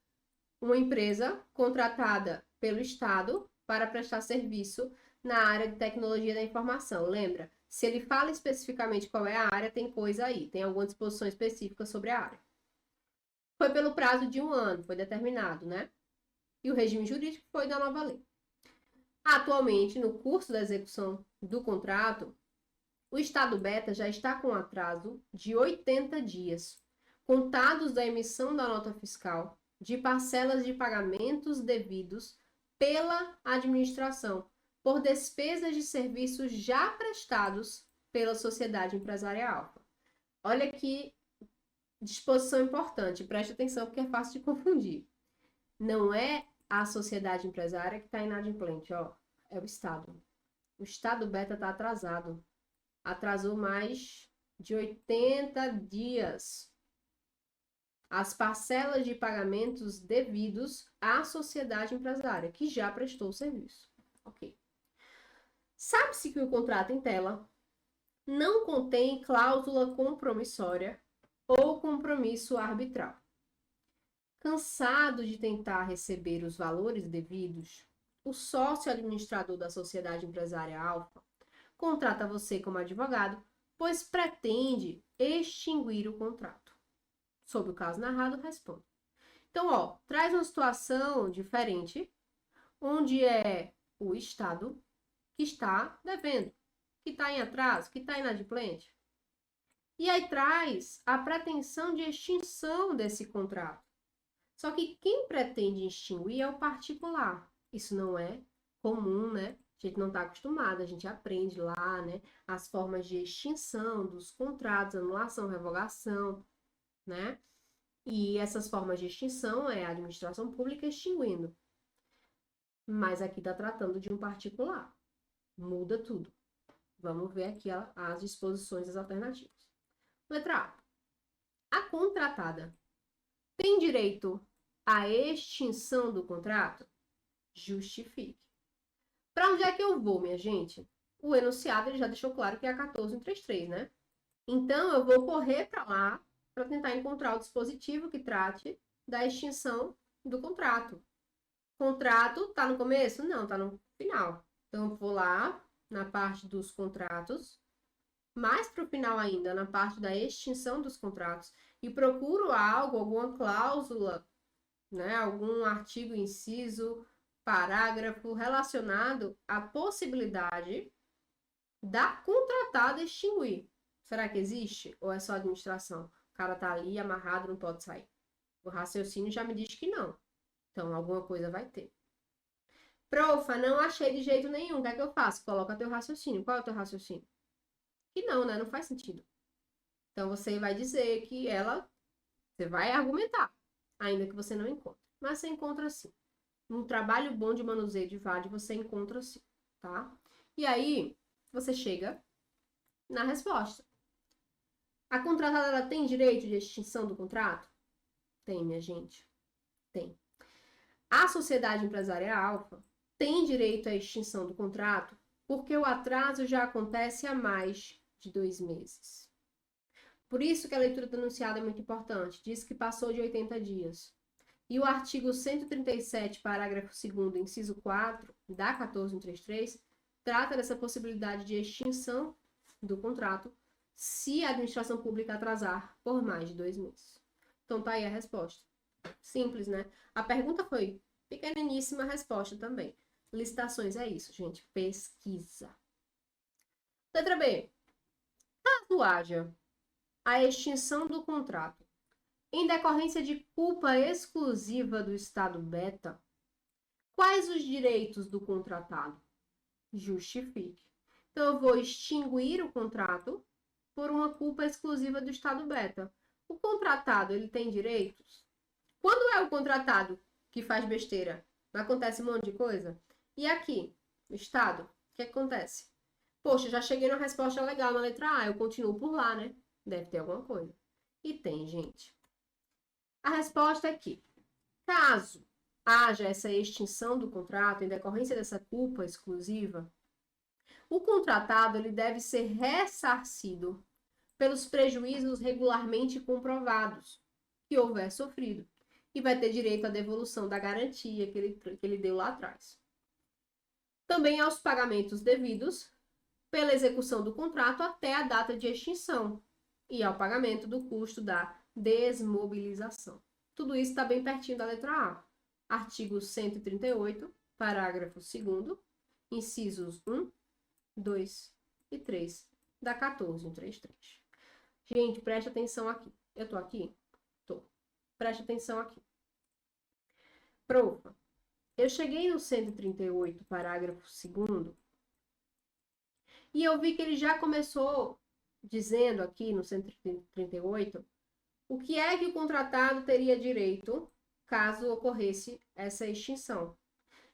uma empresa contratada pelo Estado para prestar serviço na área de tecnologia da informação. Lembra? Se ele fala especificamente qual é a área, tem coisa aí, tem alguma disposição específica sobre a área. Foi pelo prazo de 1 ano, foi determinado, né? E o regime jurídico foi da nova lei. Atualmente, no curso da execução do contrato, o Estado Beta já está com atraso de 80 dias, contados da emissão da nota fiscal, de parcelas de pagamentos devidos pela administração, por despesas de serviços já prestados pela sociedade empresarial Alfa. Olha que disposição importante, preste atenção porque é fácil de confundir. Não é a sociedade empresária que está inadimplente, ó, é o Estado. O Estado Beta está atrasado. Atrasou mais de 80 dias. As parcelas de pagamentos devidos à sociedade empresária, que já prestou o serviço. Ok. Sabe-se que o contrato em tela não contém cláusula compromissória ou compromisso arbitral. Cansado de tentar receber os valores devidos, o sócio administrador da sociedade empresária Alfa contrata você como advogado, pois pretende extinguir o contrato. Sobre o caso narrado, responde. Então, ó, traz uma situação diferente, onde é o Estado que está devendo, que está em atraso, que está inadimplente. E aí traz a pretensão de extinção desse contrato. Só que quem pretende extinguir é o particular. Isso não é comum, né? A gente não está acostumado, a gente aprende lá, né? As formas de extinção dos contratos, anulação, revogação, né? E essas formas de extinção é a administração pública extinguindo. Mas aqui está tratando de um particular. Muda tudo. Vamos ver aqui as disposições das alternativas. Letra A. A contratada tem direito à extinção do contrato? Justifique. Para onde é que eu vou, minha gente? O enunciado ele já deixou claro que é a 14.133, né? Então, eu vou correr para lá para tentar encontrar o dispositivo que trate da extinção do contrato. Contrato está no começo? Não, está no final. Então, eu vou lá na parte dos contratos mais para o final ainda, na parte da extinção dos contratos, e procuro algo, alguma cláusula, né, algum artigo, inciso, parágrafo relacionado à possibilidade da contratada extinguir. Será que existe? Ou é só administração? O cara tá ali amarrado, não pode sair. O raciocínio já me diz que não. Então, alguma coisa vai ter. Profa, não achei de jeito nenhum. O que é que eu faço? Coloca teu raciocínio. Qual é o teu raciocínio? Que não, né? Não faz sentido. Então, você vai dizer que ela... Você vai argumentar, ainda que você não encontre. Mas você encontra sim. Um trabalho bom de manuseio de VAD, você encontra sim, tá? E aí, você chega na resposta. A contratada, ela tem direito de extinção do contrato? Tem, minha gente. Tem. A sociedade empresarial alfa tem direito à extinção do contrato porque o atraso já acontece há mais de 2 meses. Por isso que a leitura do enunciado é muito importante. Diz que passou de 80 dias. E o artigo 137, parágrafo 2º, inciso 4, da 14133, trata dessa possibilidade de extinção do contrato se a administração pública atrasar por mais de 2 meses. Então, tá aí a resposta. Simples, né? A pergunta foi pequeniníssima, a resposta também. Licitações é isso, gente. Pesquisa. Letra B. Caso haja a extinção do contrato em decorrência de culpa exclusiva do Estado beta, quais os direitos do contratado? Justifique. Então, eu vou extinguir o contrato por uma culpa exclusiva do Estado beta. O contratado, ele tem direitos? Quando é o contratado que faz besteira? Acontece um monte de coisa? E aqui, no Estado, o que acontece? Poxa, já cheguei na resposta legal na letra A, eu continuo por lá, né? Deve ter alguma coisa. E tem, gente. A resposta é que, caso haja essa extinção do contrato em decorrência dessa culpa exclusiva, o contratado ele deve ser ressarcido pelos prejuízos regularmente comprovados que houver sofrido e vai ter direito à devolução da garantia que ele deu lá atrás. Também aos pagamentos devidos pela execução do contrato até a data de extinção e ao pagamento do custo da desmobilização. Tudo isso está bem pertinho da letra A. Artigo 138, parágrafo 2º, incisos 1, 2 e 3 da 14133. Gente, preste atenção aqui. Eu tô aqui? Tô. Preste atenção aqui. Profa, eu cheguei no 138, parágrafo 2º, e eu vi que ele já começou dizendo aqui no 138 o que é que o contratado teria direito caso ocorresse essa extinção.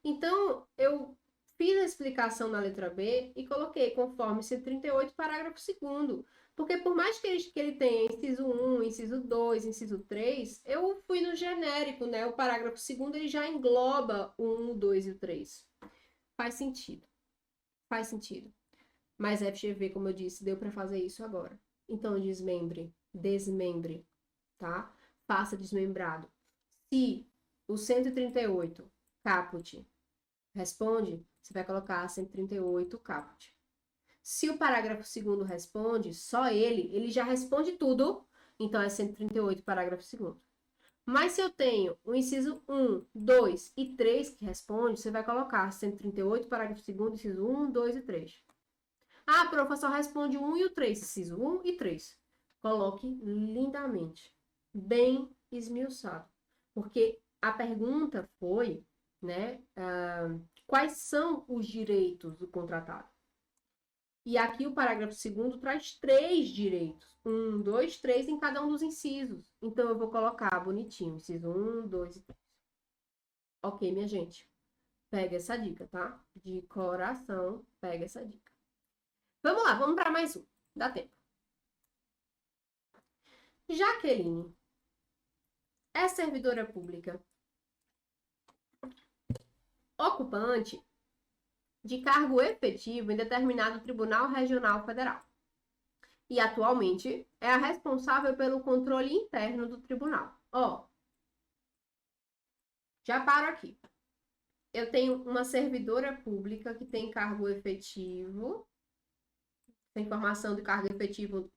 Então, eu fiz a explicação na letra B e coloquei conforme 138, parágrafo 2º. Porque por mais que ele tenha inciso 1, inciso 2, inciso 3, eu fui no genérico, né? O parágrafo 2º ele já engloba o 1, o 2 e o 3. Faz sentido. Faz sentido. Mas FGV, como eu disse, deu para fazer isso agora. Então, desmembre, tá? Faça desmembrado. Se o 138, caput, responde, você vai colocar 138, caput. Se o parágrafo 2º responde, só ele já responde tudo, então é 138, parágrafo 2º. Mas se eu tenho o inciso 1, 2 e 3 que responde, você vai colocar 138, parágrafo 2º, inciso 1, 2 e 3. Ah, profa, só responde o 1 e o 3, inciso 1 e 3. Coloque lindamente, bem esmiuçado. Porque a pergunta foi, né, quais são os direitos do contratado? E aqui o parágrafo 2º traz 3 direitos. 1, 2, 3 em cada um dos incisos. Então, eu vou colocar bonitinho, inciso 1, 2 e 3. Ok, minha gente? Pega essa dica, tá? De coração, pega essa dica. Vamos lá, vamos para mais um. Dá tempo. Jaqueline é servidora pública ocupante de cargo efetivo em determinado Tribunal Regional Federal. E atualmente é a responsável pelo controle interno do tribunal. Ó, já paro aqui. Eu tenho uma servidora pública que tem cargo efetivo Essa informação de cargo efetivo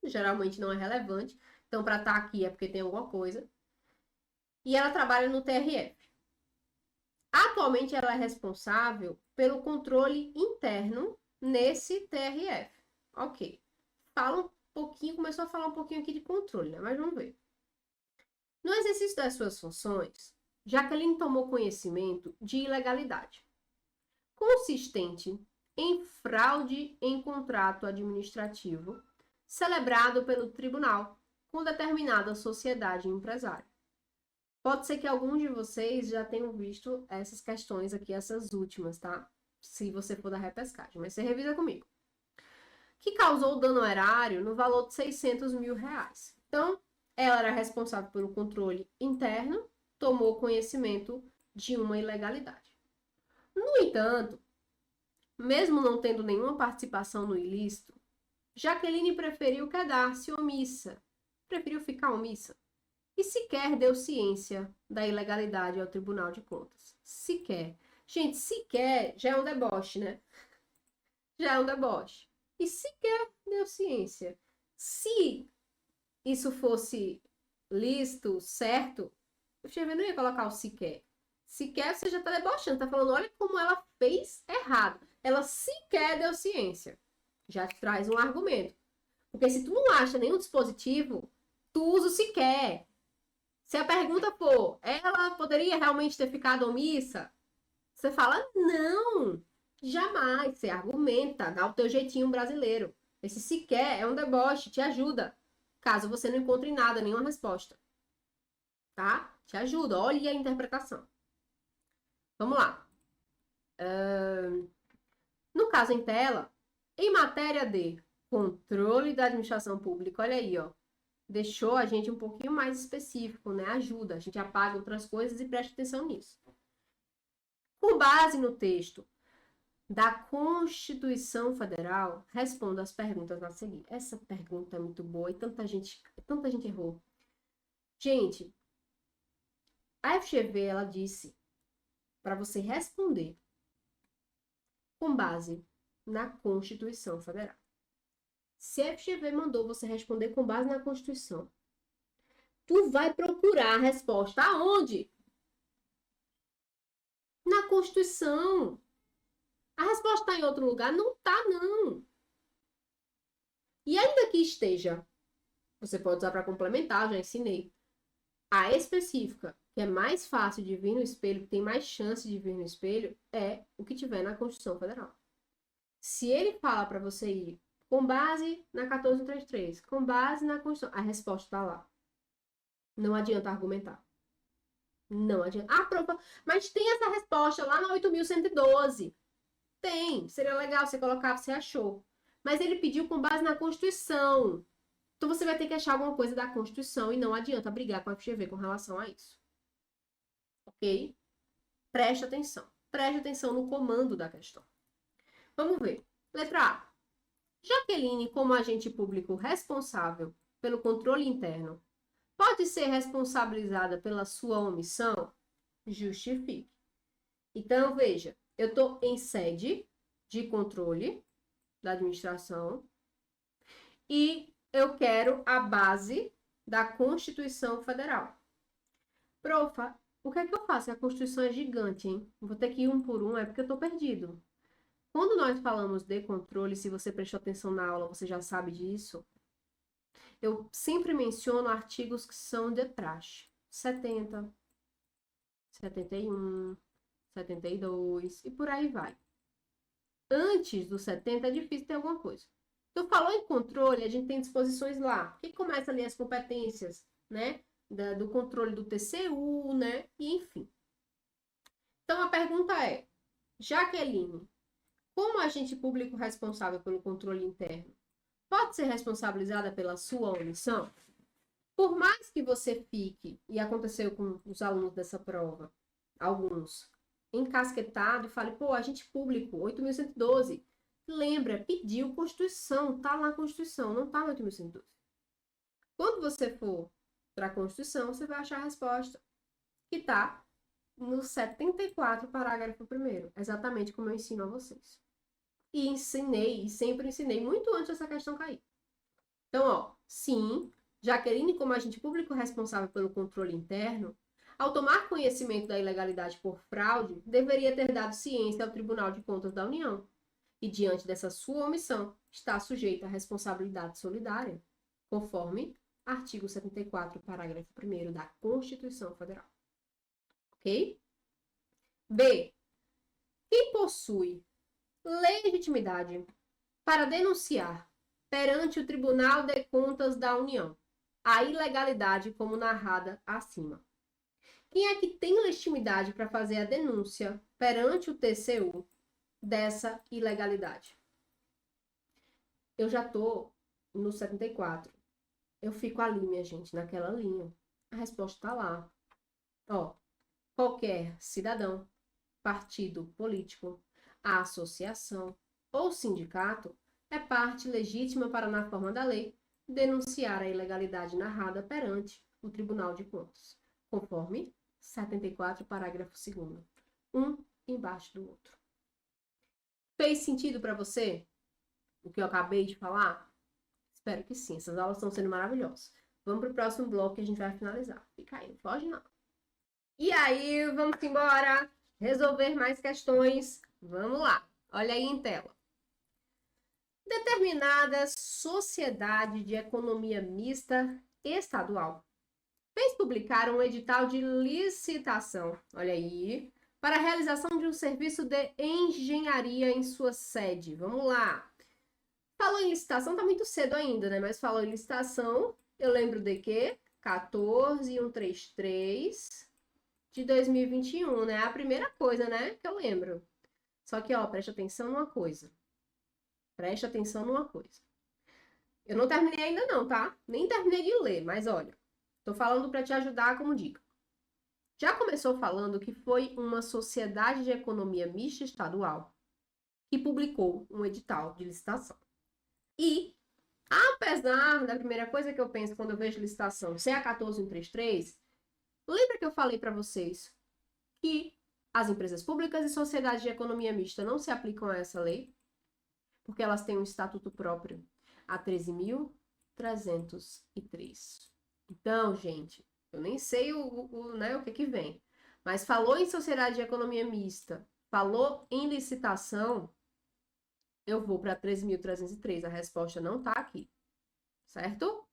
geralmente não é relevante. Então, para estar aqui é porque tem alguma coisa. E ela trabalha no TRF. Atualmente, ela é responsável pelo controle interno nesse TRF. Ok. Fala um pouquinho, começou a falar um pouquinho aqui de controle, né? Mas vamos ver. No exercício das suas funções, Jaqueline tomou conhecimento de ilegalidade consistente em fraude em contrato administrativo celebrado pelo tribunal com determinada sociedade empresária. Pode ser que alguns de vocês já tenham visto essas questões aqui, essas últimas, tá? Se você for da repescagem, mas você revisa comigo. Que causou dano erário no valor de 600 mil reais. Então, ela era responsável pelo controle interno, tomou conhecimento de uma ilegalidade. No entanto, mesmo não tendo nenhuma participação no ilícito, Jaqueline preferiu quedar-se omissa, preferiu ficar omissa, e sequer deu ciência da ilegalidade ao Tribunal de Contas. Sequer. Gente, sequer já é um deboche, né? Já é um deboche. E sequer deu ciência. Se isso fosse lícito, certo, o FGV não ia colocar o sequer. Sequer você já está debochando, tá falando, olha como ela fez errado. Ela sequer deu ciência. Já te traz um argumento. Porque se tu não acha nenhum dispositivo, tu usa o sequer. Se a pergunta for, ela poderia realmente ter ficado omissa? Você fala, não, jamais. Você argumenta, dá o teu jeitinho brasileiro. Esse sequer é um deboche, te ajuda. Caso você não encontre nada, nenhuma resposta. Tá? Te ajuda, olhe a interpretação. Vamos lá. No caso em tela, em matéria de controle da administração pública, olha aí, ó. Deixou a gente um pouquinho mais específico, né? Ajuda, a gente apaga outras coisas e presta atenção nisso. Com base no texto da Constituição Federal, responda as perguntas a seguir. Essa pergunta é muito boa e tanta gente errou. Gente, a FGV, ela disse para você responder com base na Constituição Federal. Se a FGV mandou você responder com base na Constituição, tu vai procurar a resposta aonde? Na Constituição. A resposta está em outro lugar? Não está, não. E ainda que esteja, você pode usar para complementar, já ensinei. A específica, que é mais fácil de vir no espelho, que tem mais chance de vir no espelho, é o que tiver na Constituição Federal. Se ele fala para você ir com base na 1433, com base na Constituição, a resposta está lá. Não adianta argumentar. Não adianta. Ah, mas tem essa resposta lá na 8.112. Tem. Seria legal você colocar, você achou. Mas ele pediu com base na Constituição. Então você vai ter que achar alguma coisa da Constituição e não adianta brigar com a FGV com relação a isso. Ok? Preste atenção. Preste atenção no comando da questão. Vamos ver. Letra A. Jaqueline, como agente público responsável pelo controle interno, pode ser responsabilizada pela sua omissão? Justifique. Então, veja, eu estou em sede de controle da administração e eu quero a base da Constituição Federal. Profa, o que é que eu faço? A Constituição é gigante, hein? Vou ter que ir um por um, é porque eu estou perdido. Quando nós falamos de controle, se você prestou atenção na aula, você já sabe disso. Eu sempre menciono artigos que são de praxe. 70, 71, 72 e por aí vai. Antes do 70 é difícil ter alguma coisa. Então, falou em controle, a gente tem disposições lá. Que começa ali as competências, né? Do controle do TCU, né? E enfim. Então, a pergunta é, Jaqueline, como agente público responsável pelo controle interno, pode ser responsabilizada pela sua omissão? Por mais que você fique, e aconteceu com os alunos dessa prova, alguns, encasquetado e fale, pô, agente público, 8.112, lembra, pediu Constituição, tá lá a Constituição, não tá no 8.112. Quando você for para a Constituição, você vai achar a resposta, que tá no 74, parágrafo 1º, exatamente como eu ensino a vocês. e ensinei, e sempre ensinei, muito antes dessa questão cair. Então, ó, sim, Jaqueline, como agente público responsável pelo controle interno, ao tomar conhecimento da ilegalidade por fraude, deveria ter dado ciência ao Tribunal de Contas da União. E, diante dessa sua omissão, está sujeita à responsabilidade solidária, conforme artigo 74, parágrafo 1º da Constituição Federal. Ok? B. Quem possui legitimidade para denunciar perante o Tribunal de Contas da União a ilegalidade como narrada acima. Quem é que tem legitimidade para fazer a denúncia perante o TCU dessa ilegalidade? Eu já estou no 74. Eu fico ali, minha gente, naquela linha. A resposta está lá. Ó, qualquer cidadão, partido político, associação ou sindicato é parte legítima para, na forma da lei, denunciar a ilegalidade narrada perante o Tribunal de Contas, conforme 74, parágrafo 2º, um embaixo do outro. Fez sentido para você o que eu acabei de falar? Espero que sim, essas aulas estão sendo maravilhosas. Vamos para o próximo bloco que a gente vai finalizar. Fica aí, não foge não. E aí, vamos embora resolver mais questões. Vamos lá, olha aí em tela. Determinada sociedade de economia mista estadual fez publicar um edital de licitação, olha aí, para a realização de um serviço de engenharia em sua sede. Vamos lá. Falou em licitação, tá muito cedo ainda, né? Mas falou em licitação, eu lembro de quê? 14133 de 2021, né? A primeira coisa, né, que eu lembro. Só que, ó, preste atenção numa coisa. Preste atenção numa coisa. Eu não terminei ainda não, tá? Nem terminei de ler, mas olha, tô falando para te ajudar como dica. Já começou falando que foi uma sociedade de economia mista estadual que publicou um edital de licitação. E, apesar da primeira coisa que eu penso quando eu vejo licitação ser a 14133, lembra que eu falei para vocês que as empresas públicas e sociedades de economia mista não se aplicam a essa lei? Porque elas têm um estatuto próprio, a 13.303. Então, gente, eu nem sei né, o que vem, mas falou em sociedade de economia mista, falou em licitação, eu vou para 13.303. A resposta não está aqui, certo?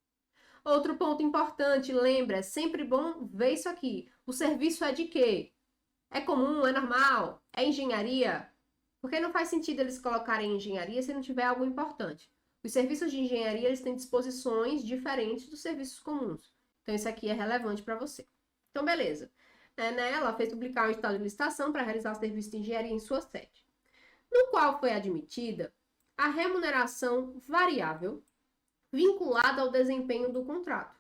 Outro ponto importante, lembra, é sempre bom ver isso aqui. O serviço é de quê? É comum, é normal, é engenharia? Porque não faz sentido eles colocarem engenharia se não tiver algo importante. Os serviços de engenharia, eles têm disposições diferentes dos serviços comuns. Então, isso aqui é relevante para você. Então, beleza. Né, ela fez publicar um edital de licitação para realizar o serviço de engenharia em sua sede, no qual foi admitida a remuneração variável vinculada ao desempenho do contratado,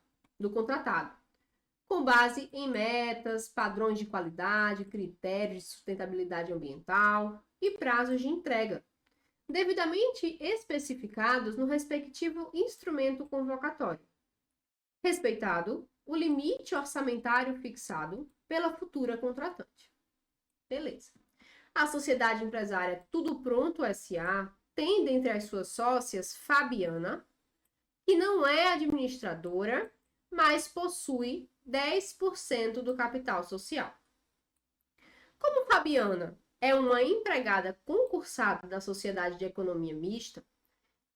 com base em metas, padrões de qualidade, critérios de sustentabilidade ambiental e prazos de entrega, devidamente especificados no respectivo instrumento convocatório, respeitado o limite orçamentário fixado pela futura contratante. Beleza. A sociedade empresária Tudo Pronto S.A. tem dentre as suas sócias Fabiana, que não é administradora, mas possui 10% do capital social. Como Fabiana é uma empregada concursada da Sociedade de Economia Mista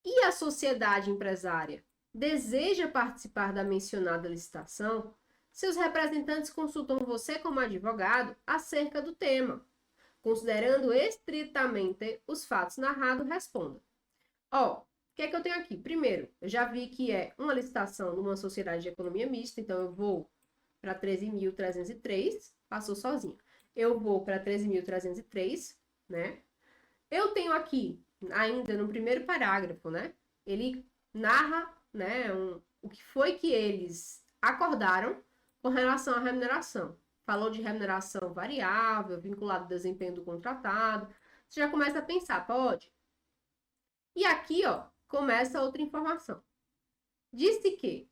e a sociedade empresária deseja participar da mencionada licitação, seus representantes consultam você como advogado acerca do tema. Considerando estritamente os fatos narrados, responda. Ó, o que é que eu tenho aqui? Primeiro, eu já vi que é uma licitação numa sociedade de economia mista, então eu vou para 13.303, passou sozinho. Eu vou para 13.303, né? Eu tenho aqui, ainda no primeiro parágrafo, né? Ele narra, né, o que foi que eles acordaram com relação à remuneração. Falou de remuneração variável, vinculado ao desempenho do contratado. Você já começa a pensar, pode? E aqui, ó, começa outra informação. Disse que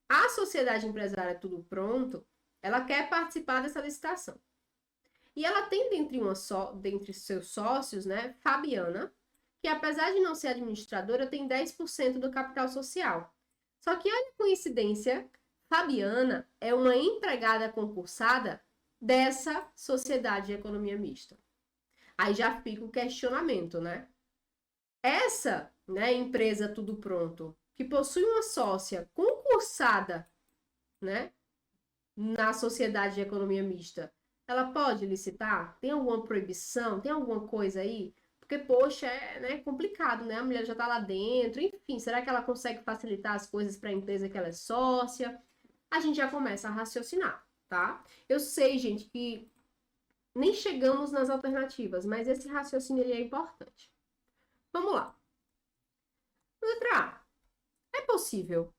a sociedade empresária Tudo Pronto, ela quer participar dessa licitação. E ela tem dentre seus sócios, né, Fabiana, que apesar de não ser administradora, tem 10% do capital social. Só que olha a coincidência, Fabiana é uma empregada concursada dessa sociedade de economia mista. Aí já fica o questionamento, né? Essa, né, empresa Tudo Pronto, que possui uma sócia concursada, né, na sociedade de economia mista, ela pode licitar? Tem alguma proibição? Tem alguma coisa aí? Porque, poxa, é, né, complicado, né? A mulher já tá lá dentro, enfim, será que ela consegue facilitar as coisas para a empresa que ela é sócia? A gente já começa a raciocinar, tá? Eu sei, gente, que nem chegamos nas alternativas, mas esse raciocínio ele é importante. Vamos lá. Letra A. É possível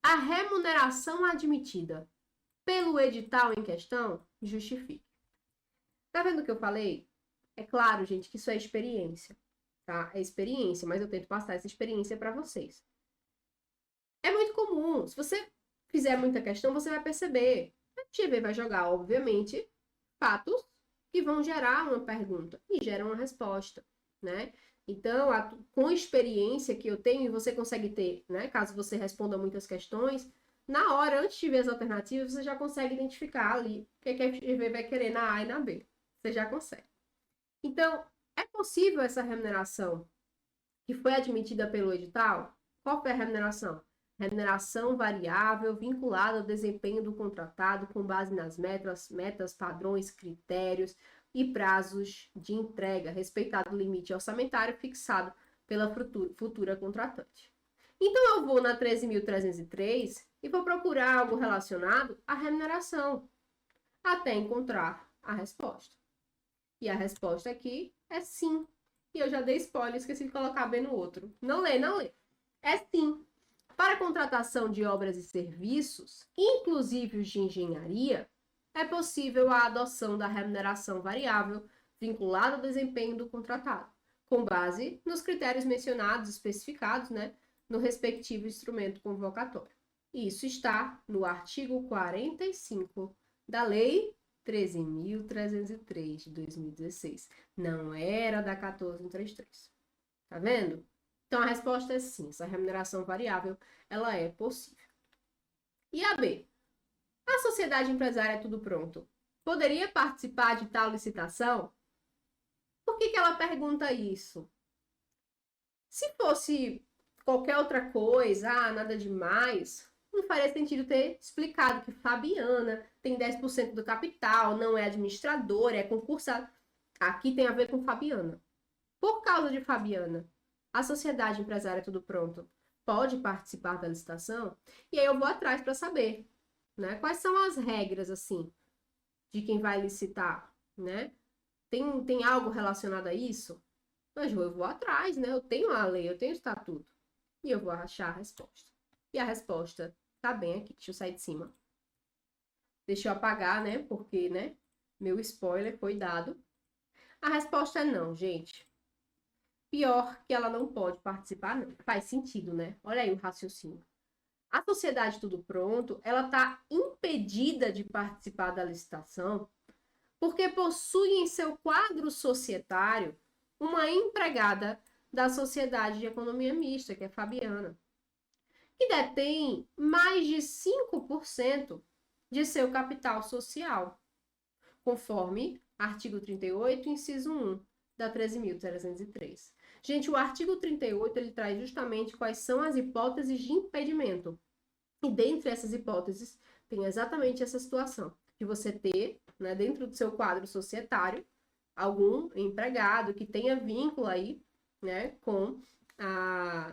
a remuneração admitida pelo edital em questão justifique. Tá vendo o que eu falei? É claro, gente, que isso é experiência, tá? É experiência, mas eu tento passar essa experiência para vocês. É muito comum. Se você fizer muita questão, você vai perceber. A TV vai jogar, obviamente, fatos que vão gerar uma pergunta e geram uma resposta, né? Então, com a experiência que eu tenho, você consegue ter, né? Caso você responda muitas questões, na hora, antes de ver as alternativas, você já consegue identificar ali o que a FGV vai querer na A e na B. Você já consegue. Então, é possível essa remuneração que foi admitida pelo edital? Qual foi a remuneração? Remuneração variável vinculada ao desempenho do contratado com base nas metas, padrões, critérios e prazos de entrega, respeitado o limite orçamentário fixado pela futura contratante. Então, eu vou na 13.303 e vou procurar algo relacionado à remuneração, até encontrar a resposta. E a resposta aqui é sim. E eu já dei spoiler, esqueci de colocar bem no outro. Não lê, não lê. É sim. Para a contratação de obras e serviços, inclusive os de engenharia, é possível a adoção da remuneração variável vinculada ao desempenho do contratado, com base nos critérios mencionados, especificados, né, no respectivo instrumento convocatório. Isso está no artigo 45 da Lei 13.303 de 2016. Não era da 1433. Tá vendo? Então, a resposta é sim. Essa remuneração variável, ela é possível. E a B? A sociedade empresária Tudo Pronto poderia participar de tal licitação? Por que ela pergunta isso? Se fosse qualquer outra coisa, nada demais, não faria sentido ter explicado que Fabiana tem 10% do capital, não é administradora, é concursada. Aqui tem a ver com Fabiana. Por causa de Fabiana, a sociedade empresária Tudo Pronto pode participar da licitação? E aí eu vou atrás para saber, né? Quais são as regras, assim, de quem vai licitar, né? Tem algo relacionado a isso? Mas eu vou atrás, né? Eu tenho a lei, eu tenho o estatuto. E eu vou achar a resposta. E a resposta tá bem aqui. Deixa eu sair de cima. Deixa eu apagar, né? Porque, né? Meu spoiler foi dado. A resposta é não, gente. Pior que ela não pode participar, não. Faz sentido, né? Olha aí o raciocínio. A sociedade Tudo Pronto, ela tá impedida de participar da licitação porque possui em seu quadro societário uma empregada da Sociedade de Economia Mista, que é Fabiana, que detém mais de 5% de seu capital social, conforme artigo 38, inciso 1 da 13.303. Gente, o artigo 38, ele traz justamente quais são as hipóteses de impedimento. E dentre essas hipóteses, tem exatamente essa situação, de você ter, né, dentro do seu quadro societário, algum empregado que tenha vínculo aí, né, com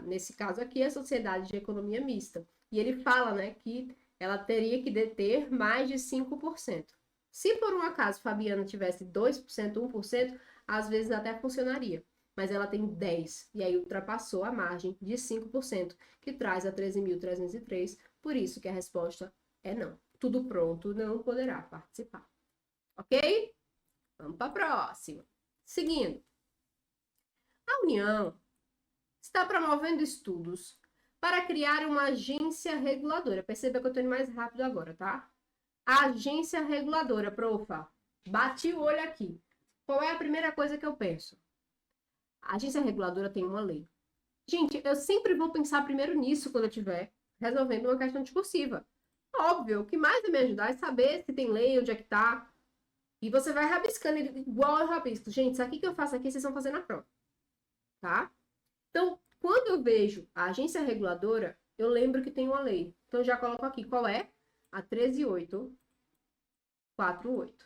nesse caso aqui, a Sociedade de Economia Mista. E ele fala, né, que ela teria que deter mais de 5%. Se por um acaso Fabiana tivesse 2%, 1%, às vezes até funcionaria. Mas ela tem 10%, e aí ultrapassou a margem de 5%, que traz a 13.303, por isso que a resposta é não. Tudo Pronto não poderá participar. Ok? Vamos para a próxima. Seguindo. A União está promovendo estudos para criar uma agência reguladora. Perceba que eu estou indo mais rápido agora, tá? A agência reguladora, profa. Bati o olho aqui. Qual é a primeira coisa que eu penso? A agência reguladora tem uma lei. Gente, eu sempre vou pensar primeiro nisso quando eu estiver resolvendo uma questão discursiva. Óbvio, o que mais vai me ajudar é saber se tem lei, onde é que tá. E você vai rabiscando ele igual eu rabisco. Gente, isso aqui que eu faço aqui, vocês vão fazer na prova. Tá? Então, quando eu vejo a agência reguladora, eu lembro que tem uma lei. Então, eu já coloco aqui qual é? A 13.848.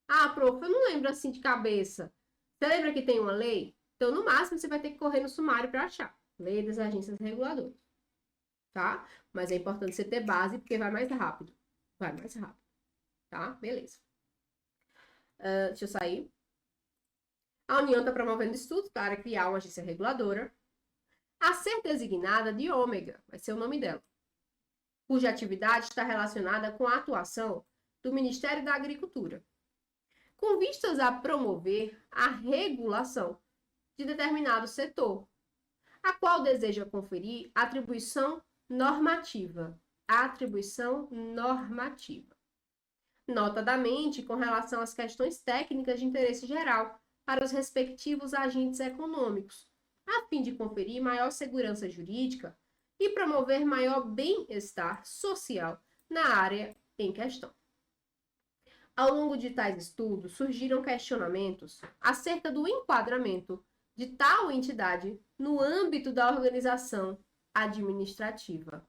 Ah, prof, eu não lembro assim de cabeça. Você lembra que tem uma lei? Então, no máximo, você vai ter que correr no sumário para achar. Lei das agências reguladoras. Tá? Mas é importante você ter base, porque vai mais rápido. Vai mais rápido. Tá? Beleza. Deixa eu sair. A União está promovendo estudos para criar uma agência reguladora a ser designada de Ômega, vai ser o nome dela, cuja atividade está relacionada com a atuação do Ministério da Agricultura, com vistas a promover a regulação de determinado setor, a qual deseja conferir atribuição normativa. Atribuição normativa. Notadamente com relação às questões técnicas de interesse geral para os respectivos agentes econômicos, a fim de conferir maior segurança jurídica e promover maior bem-estar social na área em questão. Ao longo de tais estudos, surgiram questionamentos acerca do enquadramento de tal entidade no âmbito da organização administrativa.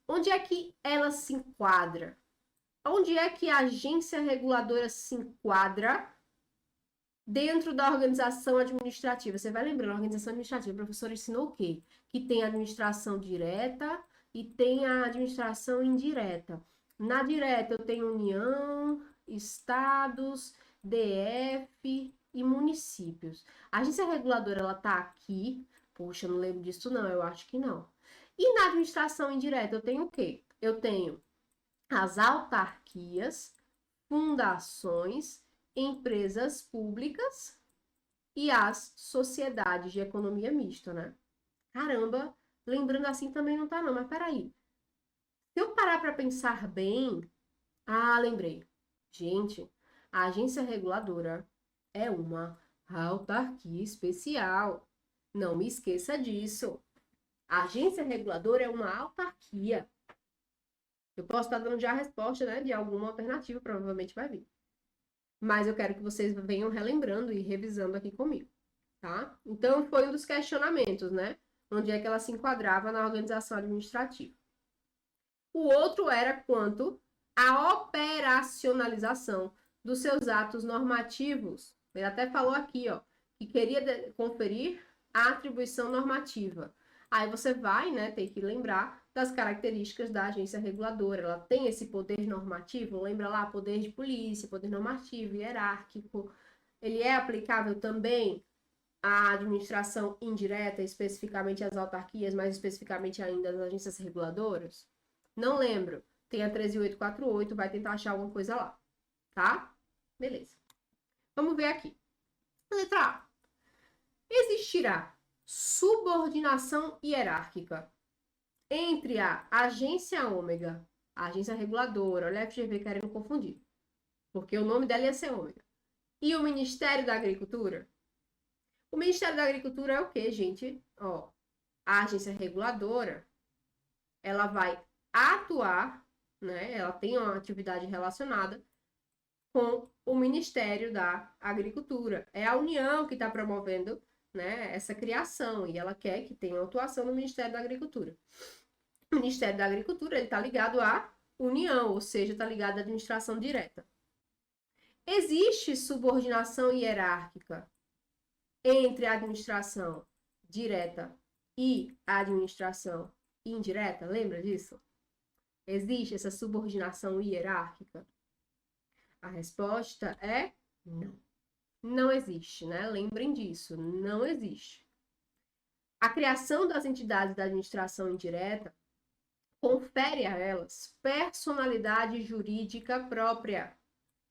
Onde é que ela se enquadra? Onde é que a agência reguladora se enquadra dentro da organização administrativa? Você vai lembrando, a organização administrativa, o professor ensinou o quê? Que tem a administração direta e tem a administração indireta. Na direta eu tenho União, estados, DF e municípios. A agência reguladora, ela tá aqui. Poxa, eu não lembro disso não, eu acho que não. E na administração indireta eu tenho o quê? Eu tenho as autarquias, fundações, empresas públicas e as sociedades de economia mista, né? Caramba, lembrando assim também não tá não, mas peraí. Se eu parar para pensar bem... Ah, lembrei. Gente, a agência reguladora é uma autarquia especial. Não me esqueça disso. A agência reguladora é uma autarquia. Eu posso estar dando já a resposta, né, de alguma alternativa, provavelmente vai vir. Mas eu quero que vocês venham relembrando e revisando aqui comigo, tá? Então, foi um dos questionamentos, né? Onde é que ela se enquadrava na organização administrativa. O outro era quanto à operacionalização dos seus atos normativos. Ele até falou aqui, ó, que queria conferir a atribuição normativa. Aí você vai, né, ter que lembrar das características da agência reguladora. Ela tem esse poder normativo, lembra lá, poder de polícia, poder normativo, hierárquico. Ele é aplicável também à administração indireta, especificamente às autarquias, mais especificamente ainda às agências reguladoras? Não lembro. Tem a 13.848, vai tentar achar alguma coisa lá, tá? Beleza. Vamos ver aqui. Letra A. Existirá subordinação hierárquica entre a agência Ômega, a agência reguladora, olha a FGV querendo confundir, porque o nome dela ia ser Ômega, e o Ministério da Agricultura? O Ministério da Agricultura é o quê, gente? Ó, a agência reguladora, ela vai atuar, né? Ela tem uma atividade relacionada com o Ministério da Agricultura. É a União que está promovendo, né, essa criação, e ela quer que tenha atuação no Ministério da Agricultura. O Ministério da Agricultura está ligado à União, ou seja, está ligado à administração direta. Existe subordinação hierárquica entre a administração direta e a administração indireta? Lembra disso? Existe essa subordinação hierárquica? A resposta é não. Não existe, né? Lembrem disso, não existe. A criação das entidades da administração indireta confere a elas personalidade jurídica própria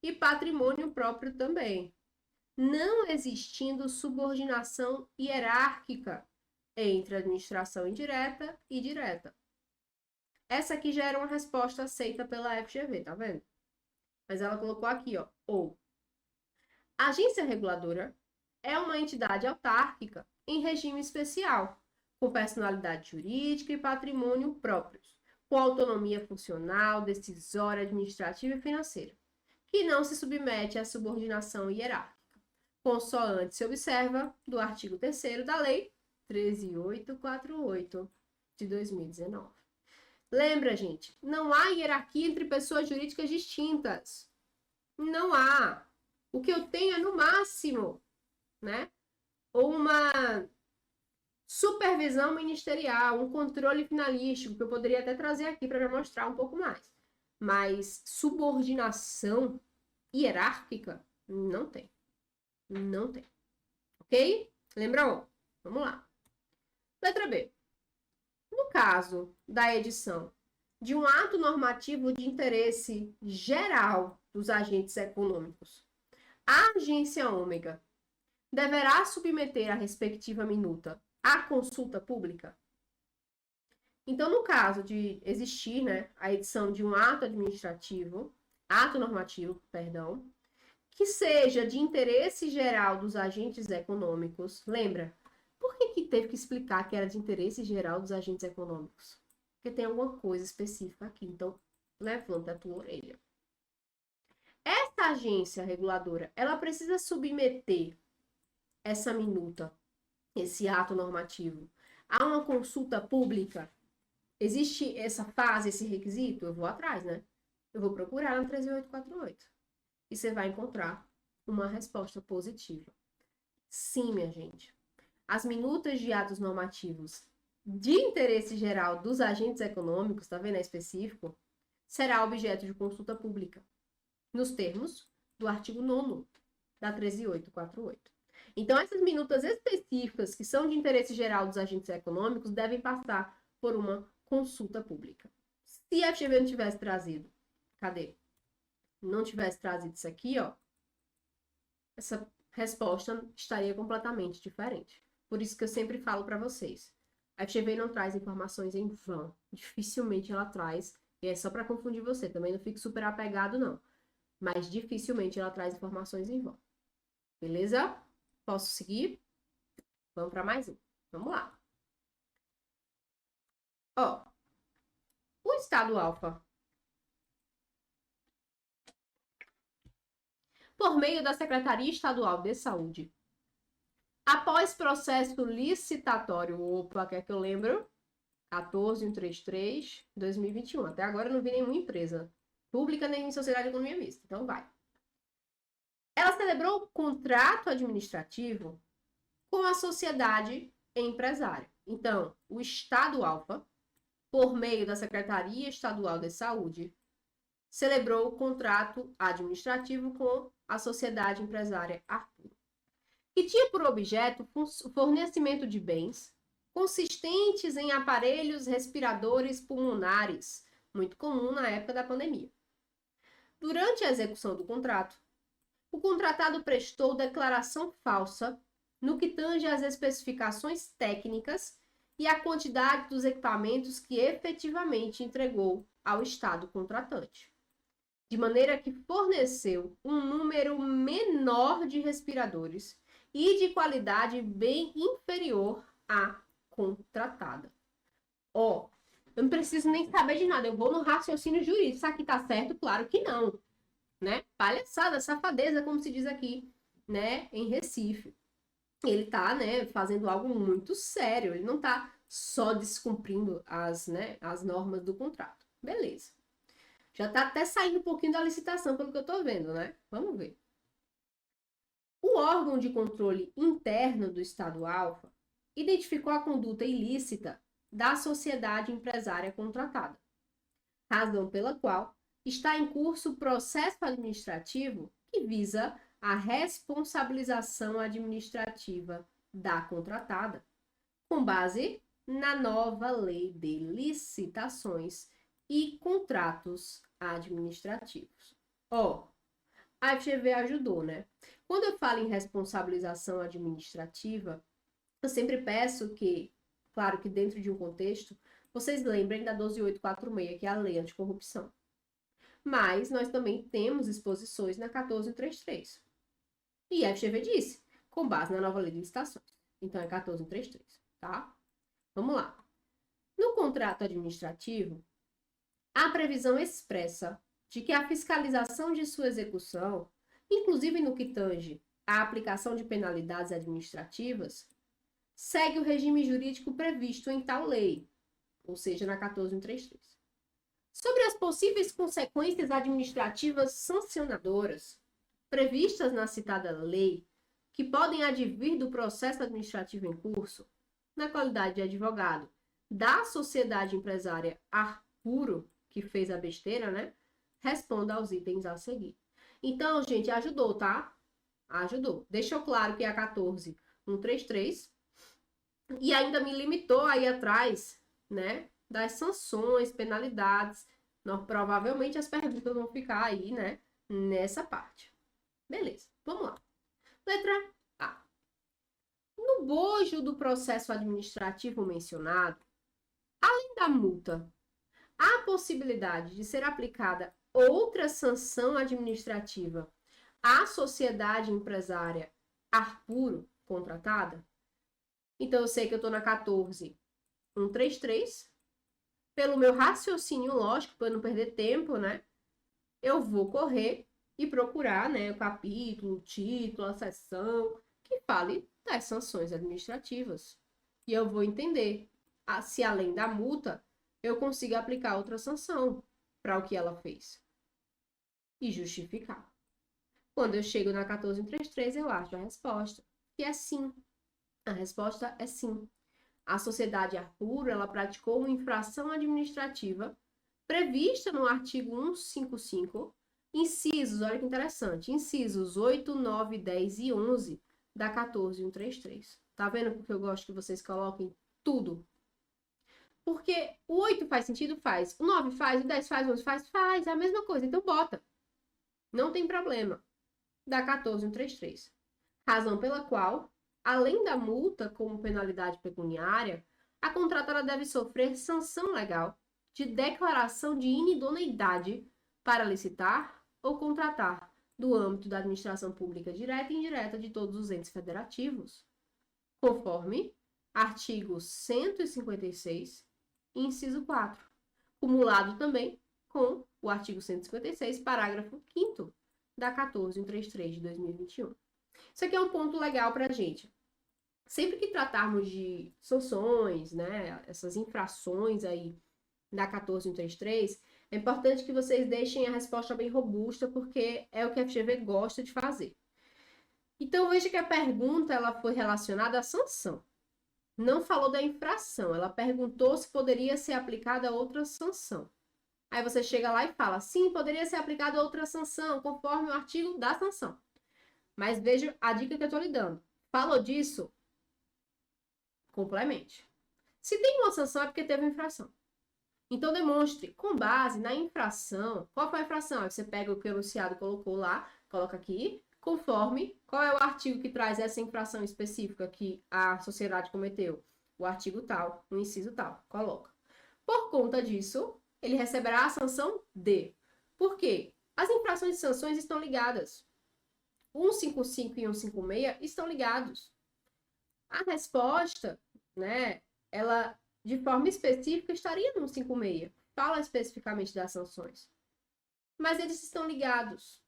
e patrimônio próprio também, não existindo subordinação hierárquica entre administração indireta e direta. Essa aqui já era uma resposta aceita pela FGV, tá vendo? Mas ela colocou aqui, ó, ou. A agência reguladora é uma entidade autárquica em regime especial, com personalidade jurídica e patrimônio próprios, com autonomia funcional, decisória, administrativa e financeira, que não se submete à subordinação hierárquica, consoante se observa do artigo 3º da Lei 13.848 de 2019. Lembra, gente, não há hierarquia entre pessoas jurídicas distintas. Não há. O que eu tenho é, no máximo, né, uma supervisão ministerial, um controle finalístico, que eu poderia até trazer aqui para mostrar um pouco mais. Mas subordinação hierárquica, não tem. Não tem. Ok? Lembrou? Vamos lá. Letra B. No caso da edição de um ato normativo de interesse geral dos agentes econômicos, a agência ômega deverá submeter a respectiva minuta à consulta pública? Então, no caso de existir, né, a edição de um ato normativo, que seja de interesse geral dos agentes econômicos, lembra? Por que teve que explicar que era de interesse geral dos agentes econômicos? Porque tem alguma coisa específica aqui, então levanta a tua orelha. Essa agência reguladora, ela precisa submeter essa minuta, esse ato normativo, a uma consulta pública. Existe essa fase, esse requisito? Eu vou atrás, né? Eu vou procurar na 13.848. E você vai encontrar uma resposta positiva. Sim, minha gente. As minutas de atos normativos de interesse geral dos agentes econômicos, tá vendo? É específico, será objeto de consulta pública, nos termos do artigo 9º da 13.848. Então, essas minutas específicas que são de interesse geral dos agentes econômicos devem passar por uma consulta pública. Se a FGV não tivesse trazido, cadê? Não tivesse trazido isso aqui, ó, essa resposta estaria completamente diferente. Por isso que eu sempre falo para vocês, a FGV não traz informações em vão. Dificilmente ela traz, e é só para confundir você, também não fique super apegado, não. Mas dificilmente ela traz informações em vão. Beleza? Posso seguir? Vamos para mais um. Vamos lá. Ó, o estado alfa, por meio da Secretaria Estadual de Saúde, após processo licitatório, opa, quer que eu lembro? 14.133, 2021. Até agora eu não vi nenhuma empresa pública nem sociedade de economia mista. Então vai. Ela celebrou contrato administrativo com a sociedade empresária. Então, o Estado Alfa, por meio da Secretaria Estadual de Saúde, celebrou o contrato administrativo com a sociedade empresária Arthur, que tinha por objeto o fornecimento de bens consistentes em aparelhos respiradores pulmonares, muito comum na época da pandemia. Durante a execução do contrato, o contratado prestou declaração falsa no que tange às especificações técnicas e a quantidade dos equipamentos que efetivamente entregou ao Estado contratante, de maneira que forneceu um número menor de respiradores e de qualidade bem inferior à contratada. Ó, eu não preciso nem saber de nada, eu vou no raciocínio jurídico. Isso aqui tá certo? Claro que não, né? Palhaçada, safadeza, como se diz aqui, né, em Recife. Ele tá, né, fazendo algo muito sério, ele não tá só descumprindo as normas do contrato. Beleza. Já tá até saindo um pouquinho da licitação, pelo que eu tô vendo, né? Vamos ver. O órgão de controle interno do Estado Alfa identificou a conduta ilícita da sociedade empresária contratada, razão pela qual está em curso o processo administrativo que visa a responsabilização administrativa da contratada, com base na nova Lei de Licitações e Contratos Administrativos. Ó, a FGV ajudou, né? Quando eu falo em responsabilização administrativa, eu sempre peço que, claro que dentro de um contexto, vocês lembrem da 12.846, que é a Lei Anticorrupção. Mas nós também temos exposições na 14.133. E a FGV disse, com base na nova lei de licitações. Então, é 14.133, tá? Vamos lá. No contrato administrativo, há previsão expressa de que a fiscalização de sua execução, inclusive no que tange à aplicação de penalidades administrativas, segue o regime jurídico previsto em tal lei, ou seja, na 14.133. Sobre as possíveis consequências administrativas sancionadoras previstas na citada lei, que podem advir do processo administrativo em curso, na qualidade de advogado da sociedade empresária Arpuro, que fez a besteira, né? Responda aos itens a seguir. Então, gente, ajudou, tá? Ajudou. Deixou claro que é a 14.133 e ainda me limitou aí atrás, né? Das sanções, penalidades. Provavelmente as perguntas vão ficar aí, né? Nessa parte. Beleza, vamos lá. Letra A. No bojo do processo administrativo mencionado, além da multa, há possibilidade de ser aplicada outra sanção administrativa à sociedade empresária Arpuro contratada? Então, eu sei que eu estou na 14.133. Pelo meu raciocínio lógico, para não perder tempo, né? Eu vou correr e procurar, né, o capítulo, o título, a seção, que fale das sanções administrativas. E eu vou entender se além da multa, eu consigo aplicar outra sanção para o que ela fez. E justificar. Quando eu chego na 14.133, eu acho a resposta, que é sim. A resposta é sim. A sociedade Arpuro, ela praticou uma infração administrativa prevista no artigo 155, incisos, olha que interessante, incisos 8, 9, 10 e 11 da 14.133. Tá vendo porque eu gosto que vocês coloquem tudo? Porque o 8 faz sentido? Faz. O 9 faz, o 10 faz, o 11 faz? Faz, é a mesma coisa. Então bota. Não tem problema. Da 14.133. Razão pela qual, além da multa como penalidade pecuniária, a contratada deve sofrer sanção legal de declaração de inidoneidade para licitar ou contratar do âmbito da administração pública direta e indireta de todos os entes federativos, conforme artigo 156, inciso 4, cumulado também com o artigo 156, parágrafo 5º da 14.133 de 2021. Isso aqui é um ponto legal para a gente. Sempre que tratarmos de sanções, né, essas infrações aí da 14.133, é importante que vocês deixem a resposta bem robusta, porque é o que a FGV gosta de fazer. Então, veja que a pergunta ela foi relacionada à sanção. Não falou da infração, ela perguntou se poderia ser aplicada outra sanção. Aí você chega lá e fala, sim, poderia ser aplicada outra sanção, conforme o artigo da sanção. Mas veja a dica que eu estou lhe dando. Falou disso? Complemente. Se tem uma sanção é porque teve infração. Então, demonstre, com base na infração, qual foi a infração? Aí você pega o que o enunciado colocou lá, coloca aqui, conforme qual é o artigo que traz essa infração específica que a sociedade cometeu. O artigo tal, o inciso tal, coloca. Por conta disso, ele receberá a sanção D. Por quê? As infrações e sanções estão ligadas. 155 e 156 estão ligados. A resposta, né, ela de forma específica estaria no 156. Fala especificamente das sanções. Mas eles estão ligados.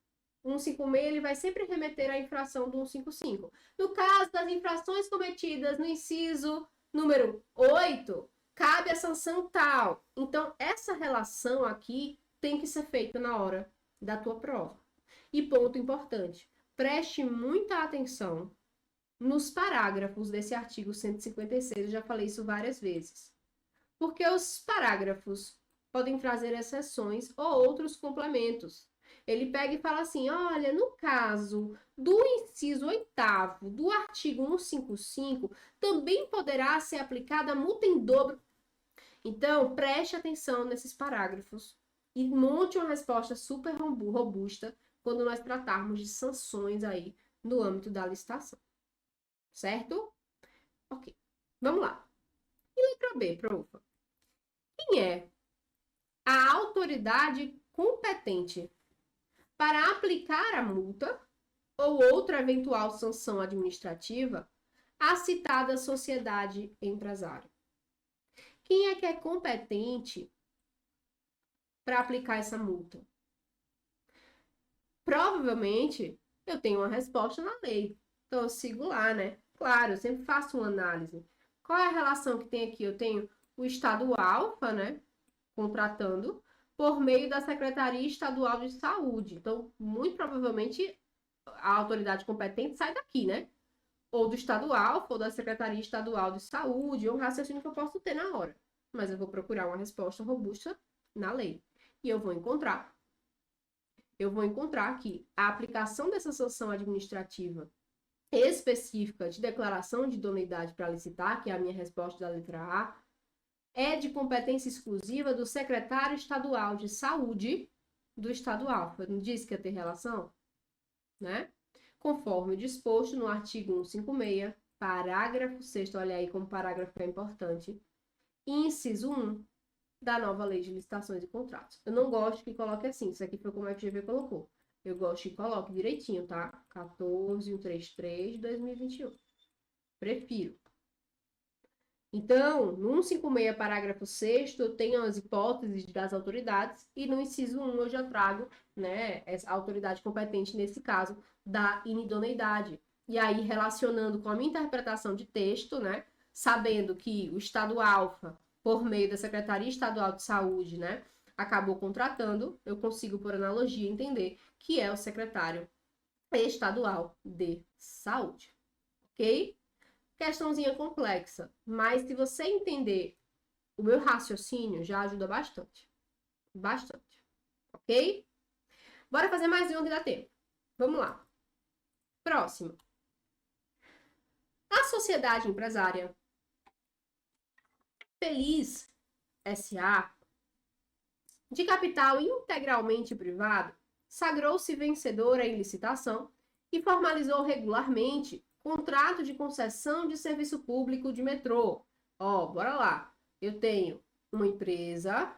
O 156 ele vai sempre remeter à infração do 155. No caso das infrações cometidas no inciso número 8, cabe a sanção tal. Então, essa relação aqui tem que ser feita na hora da tua prova. E ponto importante, preste muita atenção nos parágrafos desse artigo 156, eu já falei isso várias vezes. Porque os parágrafos podem trazer exceções ou outros complementos. Ele pega e fala assim, olha, no caso do inciso 8º do artigo 155, também poderá ser aplicada a multa em dobro. Então, preste atenção nesses parágrafos e monte uma resposta super robusta quando nós tratarmos de sanções aí no âmbito da licitação. Certo? Ok. Vamos lá. E letra B, profa. Quem é a autoridade competente para aplicar a multa ou outra eventual sanção administrativa à citada sociedade empresária. Quem é que é competente para aplicar essa multa? Provavelmente eu tenho uma resposta na lei. Então eu sigo lá, né? Claro, eu sempre faço uma análise. Qual é a relação que tem aqui? Eu tenho o Estado alfa, né? Contratando por meio da Secretaria Estadual de Saúde. Então, muito provavelmente a autoridade competente sai daqui, né? Ou do Estado alfa, ou da Secretaria Estadual de Saúde, ou um raciocínio que eu posso ter na hora. Mas eu vou procurar uma resposta robusta na lei. E eu vou encontrar aqui a aplicação dessa sanção administrativa específica de declaração de idoneidade para licitar, que é a minha resposta da letra A, é de competência exclusiva do secretário estadual de saúde do Estado alfa. Não disse que ia ter relação? Né? Conforme disposto no artigo 156, parágrafo 6º, olha aí como parágrafo é importante, inciso 1 da nova lei de licitações e contratos. Eu não gosto que coloque assim, isso aqui foi como a FGV colocou. Eu gosto que coloque direitinho, tá? 14133 de 2021. Prefiro. Então, no 156, parágrafo 6º, eu tenho as hipóteses das autoridades e no inciso 1 eu já trago, né, a autoridade competente nesse caso da inidoneidade. E aí, relacionando com a minha interpretação de texto, né, sabendo que o Estado alfa, por meio da Secretaria Estadual de Saúde, né, acabou contratando, eu consigo, por analogia, entender que é o secretário estadual de saúde. Ok? Questãozinha complexa, mas se você entender o meu raciocínio, já ajuda bastante. Bastante. Ok? Bora fazer mais um que dá tempo. Vamos lá. Próximo. A sociedade empresária Feliz S.A., de capital integralmente privado, sagrou-se vencedora em licitação e formalizou regularmente contrato de concessão de serviço público de metrô. Ó, bora lá. Eu tenho uma empresa.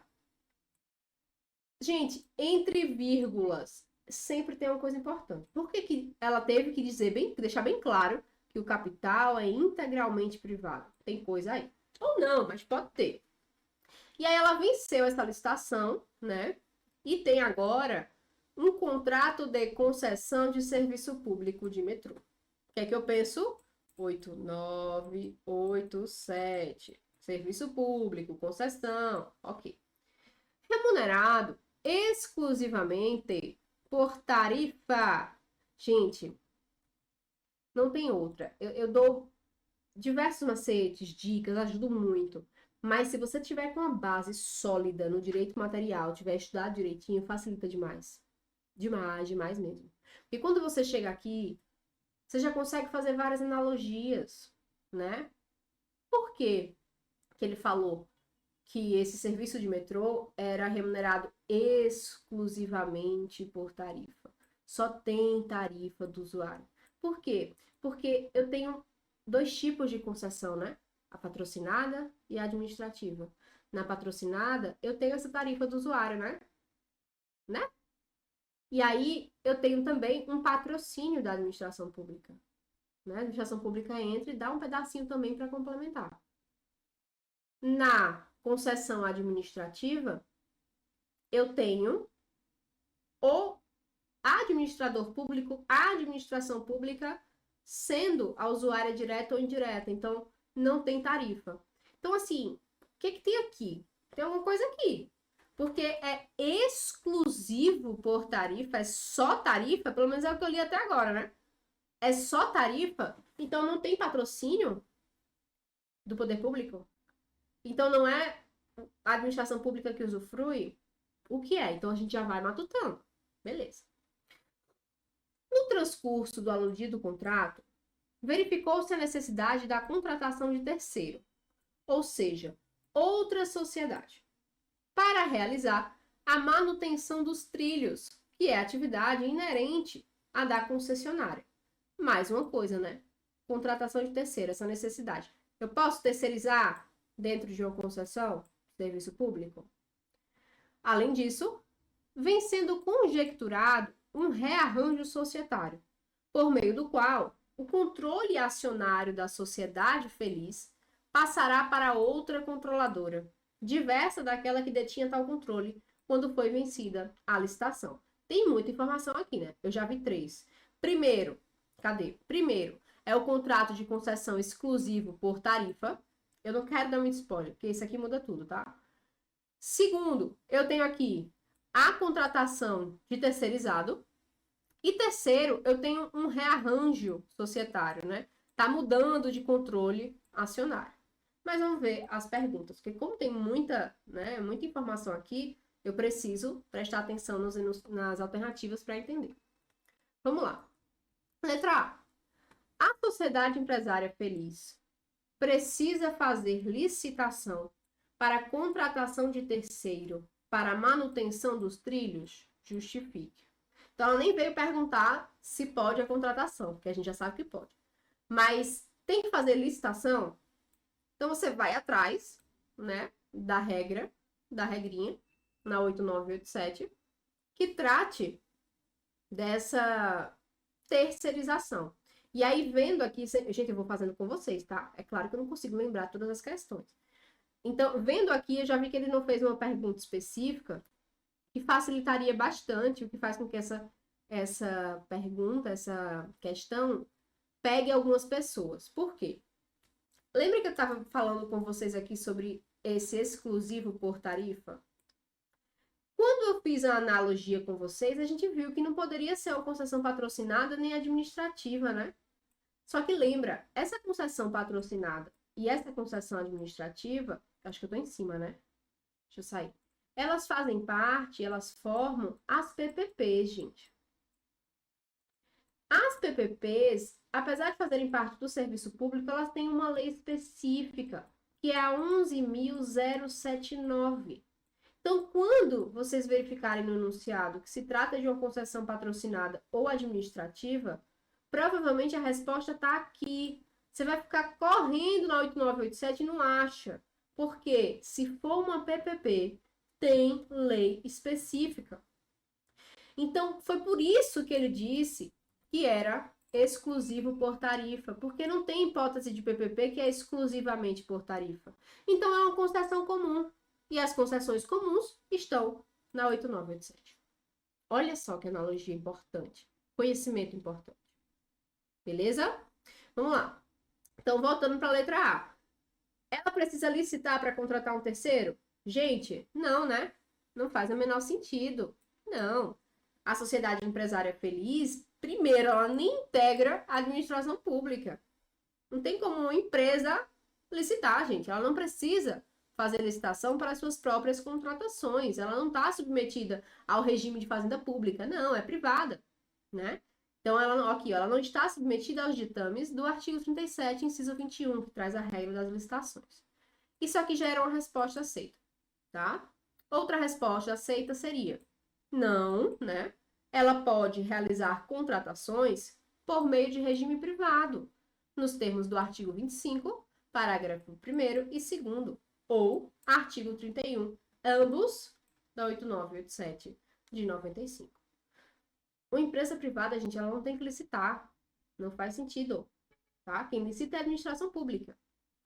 Gente, entre vírgulas, sempre tem uma coisa importante. Por que que ela teve que dizer deixar bem claro que o capital é integralmente privado? Tem coisa aí. Ou não, mas pode ter. E aí ela venceu essa licitação, né? E tem agora um contrato de concessão de serviço público de metrô. O que é que eu penso? 8987. Serviço público, concessão, ok. Remunerado exclusivamente por tarifa. Gente, não tem outra. Eu dou diversos macetes, dicas, ajudo muito. Mas se você tiver com uma base sólida no direito material, tiver estudado direitinho, facilita demais. Demais, demais mesmo. Porque quando você chega aqui, você já consegue fazer várias analogias, né? Por quê que ele falou que esse serviço de metrô era remunerado exclusivamente por tarifa? Só tem tarifa do usuário. Por quê? Porque eu tenho dois tipos de concessão, né? A patrocinada e a administrativa. Na patrocinada, eu tenho essa tarifa do usuário, né? E aí, eu tenho também um patrocínio da administração pública. Né? A administração pública entra e dá um pedacinho também para complementar. Na concessão administrativa, eu tenho o administrador público, a administração pública, sendo a usuária direta ou indireta. Então, não tem tarifa. Então, assim, o que tem aqui? Tem alguma coisa aqui. Porque é exclusivo por tarifa, é só tarifa, pelo menos é o que eu li até agora, né? É só tarifa, então não tem patrocínio do poder público. Então, não é a administração pública que usufrui. O que é? Então, a gente já vai matutando. Beleza. No transcurso do aludido contrato, verificou-se a necessidade da contratação de terceiro, ou seja, outra sociedade, para realizar a manutenção dos trilhos, que é a atividade inerente à da concessionária. Mais uma coisa, né? Contratação de terceiro, essa necessidade. Eu posso terceirizar dentro de uma concessão, serviço público? Além disso, vem sendo conjecturado um rearranjo societário, por meio do qual o controle acionário da sociedade feliz passará para outra controladora, diversa daquela que detinha tal controle quando foi vencida a licitação. Tem muita informação aqui, né? Eu já vi 3. Primeiro, cadê? Primeiro, é o contrato de concessão exclusivo por tarifa. Eu não quero dar muito spoiler, porque isso aqui muda tudo, tá? Segundo, eu tenho aqui a contratação de terceirizado. E terceiro, eu tenho um rearranjo societário, né? Tá mudando de controle acionário. Mas vamos ver as perguntas, porque como tem muita, né, muita informação aqui, eu preciso prestar atenção nas alternativas para entender. Vamos lá. Letra A. A sociedade empresária feliz precisa fazer licitação para a contratação de terceiro para a manutenção dos trilhos? Justifique. Então, ela nem veio perguntar se pode a contratação, porque a gente já sabe que pode. Mas tem que fazer licitação? Então, você vai atrás, né, da regrinha, na 8987, que trate dessa terceirização. E aí, vendo aqui, gente, eu vou fazendo com vocês, tá? É claro que eu não consigo lembrar todas as questões. Então, vendo aqui, eu já vi que ele não fez uma pergunta específica, que facilitaria bastante, o que faz com que essa pergunta, essa questão, pegue algumas pessoas. Por quê? Lembra que eu estava falando com vocês aqui sobre esse exclusivo por tarifa? Quando eu fiz a analogia com vocês, a gente viu que não poderia ser uma concessão patrocinada nem administrativa, né? Só que lembra, essa concessão patrocinada e essa concessão administrativa, acho que eu tô em cima, né? Deixa eu sair. Elas fazem parte, elas formam as PPPs, gente. As PPPs, apesar de fazerem parte do serviço público, elas têm uma lei específica, que é a 11.079. Então, quando vocês verificarem no enunciado que se trata de uma concessão patrocinada ou administrativa, provavelmente a resposta está aqui. Você vai ficar correndo na 8987 e não acha. Porque se for uma PPP, tem lei específica. Então, foi por isso que ele disse que era exclusivo por tarifa, porque não tem hipótese de PPP que é exclusivamente por tarifa. Então, é uma concessão comum. E as concessões comuns estão na 8987. Olha só que analogia importante. Conhecimento importante. Beleza? Vamos lá. Então, voltando para a letra A. Ela precisa licitar para contratar um terceiro? Gente, não, né? Não faz o menor sentido. Não. A sociedade empresária feliz, primeiro, ela nem integra a administração pública. Não tem como uma empresa licitar, gente. Ela não precisa fazer licitação para as suas próprias contratações. Ela não está submetida ao regime de fazenda pública. Não, é privada, né? Então, ela não está submetida aos ditames do artigo 37, inciso 21, que traz a regra das licitações. Isso aqui já era uma resposta aceita, tá? Outra resposta aceita seria não, né? Ela pode realizar contratações por meio de regime privado, nos termos do artigo 25, parágrafo 1º e 2º, ou artigo 31, ambos da 8987 de 95. Uma empresa privada, gente, ela não tem que licitar. Não faz sentido, tá? Quem licita é a administração pública.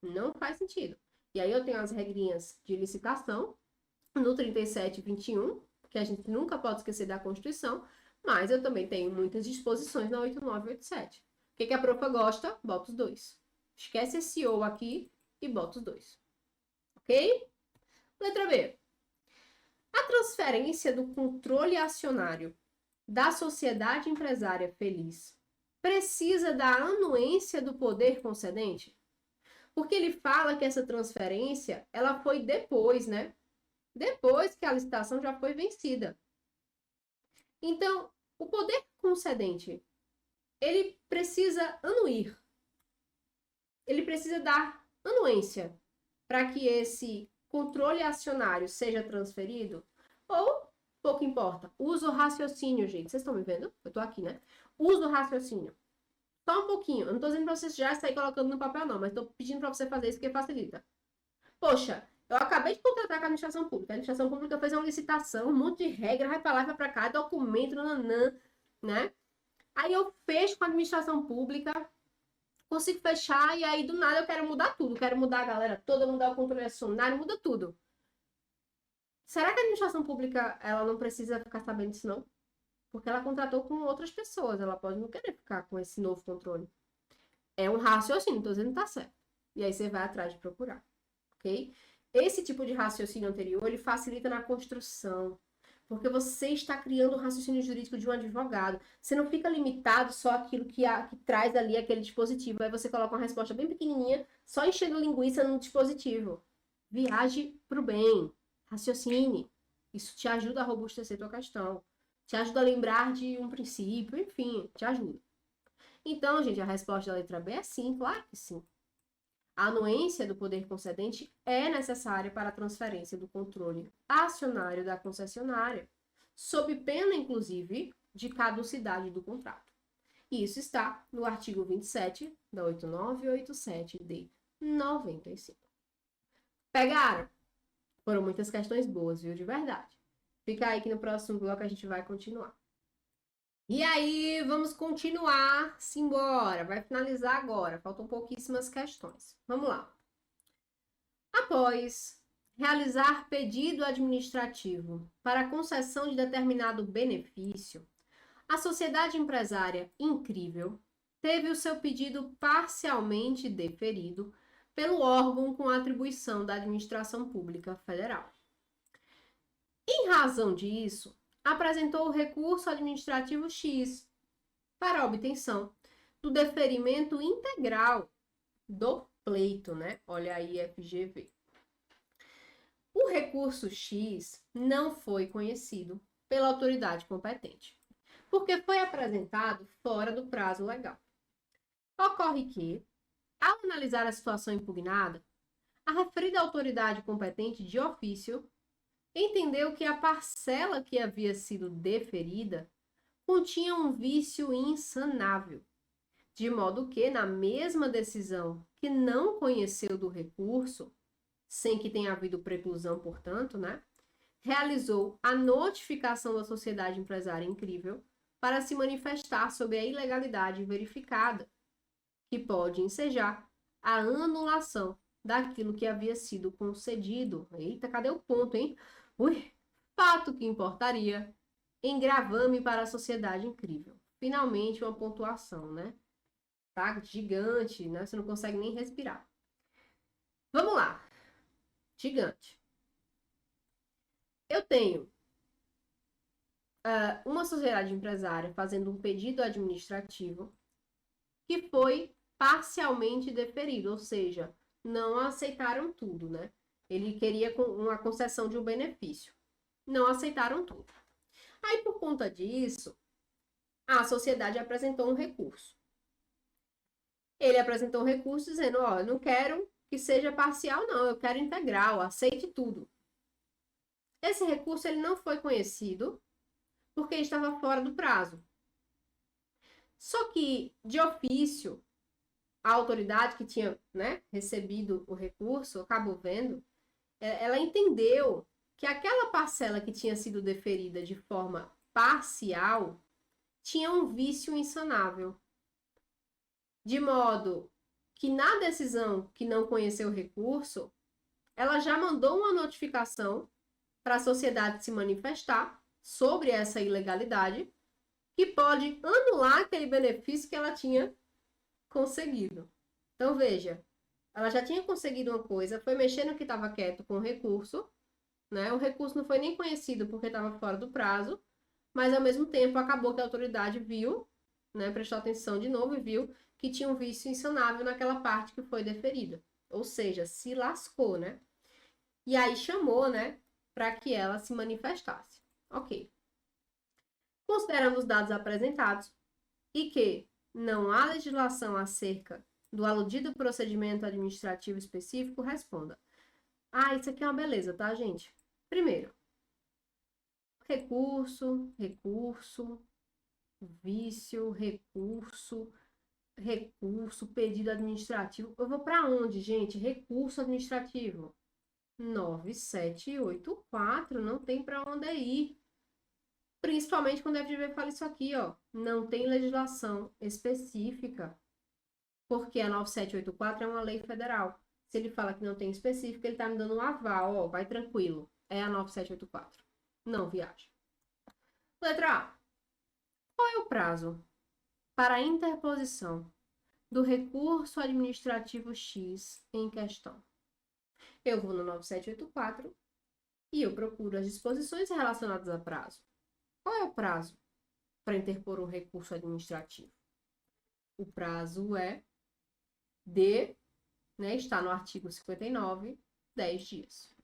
Não faz sentido. E aí eu tenho as regrinhas de licitação no 3721, que a gente nunca pode esquecer da Constituição, mas eu também tenho muitas disposições na 8987. O que a profa gosta? Bota os 2. Esquece esse ou aqui e bota os 2. Ok? Letra B. A transferência do controle acionário da sociedade empresária feliz precisa da anuência do poder concedente? Porque ele fala que essa transferência, ela foi depois, né? Depois que a licitação já foi vencida. Então, o poder concedente, ele precisa anuir. Ele precisa dar anuência para que esse controle acionário seja transferido? Ou, pouco importa, usa o raciocínio, gente. Vocês estão me vendo? Eu tô aqui, né? Usa o raciocínio. Só um pouquinho. Eu não tô dizendo pra você já sair colocando no papel, não, mas tô pedindo pra você fazer isso porque facilita. Poxa, eu acabei de contratar com a administração pública. A administração pública fez uma licitação, um monte de regra, vai pra lá, vai pra cá, documento, nananã, né? Aí eu fecho com a administração pública, consigo fechar e aí do nada eu quero mudar tudo. Quero mudar a galera toda, mudar o controle acionário, muda tudo. Será que a administração pública ela não precisa ficar sabendo disso, não? Porque ela contratou com outras pessoas, ela pode não querer ficar com esse novo controle. É um raciocínio, não tô dizendo que tá certo. E aí você vai atrás de procurar, ok? Esse tipo de raciocínio anterior, ele facilita na construção, porque você está criando o raciocínio jurídico de um advogado. Você não fica limitado só àquilo que traz ali aquele dispositivo. Aí você coloca uma resposta bem pequenininha, só enchendo linguiça no dispositivo. Viaje para o bem, raciocine. Isso te ajuda a robustecer tua questão. Te ajuda a lembrar de um princípio, enfim, te ajuda. Então, gente, a resposta da letra B é sim, claro que sim. A anuência do poder concedente é necessária para a transferência do controle acionário da concessionária, sob pena, inclusive, de caducidade do contrato. E isso está no artigo 27 da 8987 de 95. Pegaram? Foram muitas questões boas, viu? De verdade. Fica aí que no próximo bloco a gente vai continuar. E aí, vamos continuar. Simbora. Vai finalizar agora. Faltam pouquíssimas questões. Vamos lá. Após realizar pedido administrativo para concessão de determinado benefício, a sociedade empresária Incrível teve o seu pedido parcialmente deferido pelo órgão com atribuição da Administração Pública Federal. Em razão disso, apresentou o recurso administrativo X para a obtenção do deferimento integral do pleito, né? Olha aí, FGV. O recurso X não foi conhecido pela autoridade competente, porque foi apresentado fora do prazo legal. Ocorre que, ao analisar a situação impugnada, a referida autoridade competente de ofício entendeu que a parcela que havia sido deferida continha um vício insanável, de modo que, na mesma decisão que não conheceu do recurso, sem que tenha havido preclusão, portanto, né, realizou a notificação da sociedade empresária Incrível para se manifestar sobre a ilegalidade verificada, que pode ensejar a anulação daquilo que havia sido concedido. Eita, cadê o ponto, hein? Ui, fato que importaria em gravame para a sociedade Incrível. Finalmente, uma pontuação, né? Tá gigante, né? Você não consegue nem respirar. Vamos lá. Gigante. Eu tenho uma sociedade empresária fazendo um pedido administrativo que foi parcialmente deferido, ou seja, não aceitaram tudo, né? Ele queria uma concessão de um benefício. Não aceitaram tudo. Aí, por conta disso, a sociedade apresentou um recurso. Ele apresentou um recurso dizendo, ó, eu não quero que seja parcial, não, eu quero integral, aceite tudo. Esse recurso ele não foi conhecido porque estava fora do prazo. Só que, de ofício, a autoridade que tinha, né, recebido o recurso, acabou vendo, ela entendeu que aquela parcela que tinha sido deferida de forma parcial tinha um vício insanável. De modo que na decisão que não conheceu o recurso, ela já mandou uma notificação para a sociedade se manifestar sobre essa ilegalidade, que pode anular aquele benefício que ela tinha conseguido. Então, veja, ela já tinha conseguido uma coisa, foi mexer no que estava quieto com o recurso, né? O recurso não foi nem conhecido porque estava fora do prazo, mas ao mesmo tempo acabou que a autoridade viu, né, prestou atenção de novo e viu que tinha um vício insanável naquela parte que foi deferida. Ou seja, se lascou, né? E aí chamou, né, para que ela se manifestasse. Ok. Considerando os dados apresentados e que não há legislação acerca do aludido procedimento administrativo específico, responda. Ah, isso aqui é uma beleza, tá, gente? Primeiro, recurso, vício, recurso, pedido administrativo. Eu vou para onde, gente? Recurso administrativo. 9784, não tem para onde ir. Principalmente quando a FGV fala isso aqui, ó. Não tem legislação específica, porque a 9784 é uma lei federal. Se ele fala que não tem específica, ele tá me dando um aval, ó, vai tranquilo. É a 9784. Não viaja. Letra A. Qual é o prazo para a interposição do recurso administrativo X em questão? Eu vou no 9784 e eu procuro as disposições relacionadas a prazo. Qual é o prazo para interpor um recurso administrativo? O prazo é está no artigo 59, 10 dias.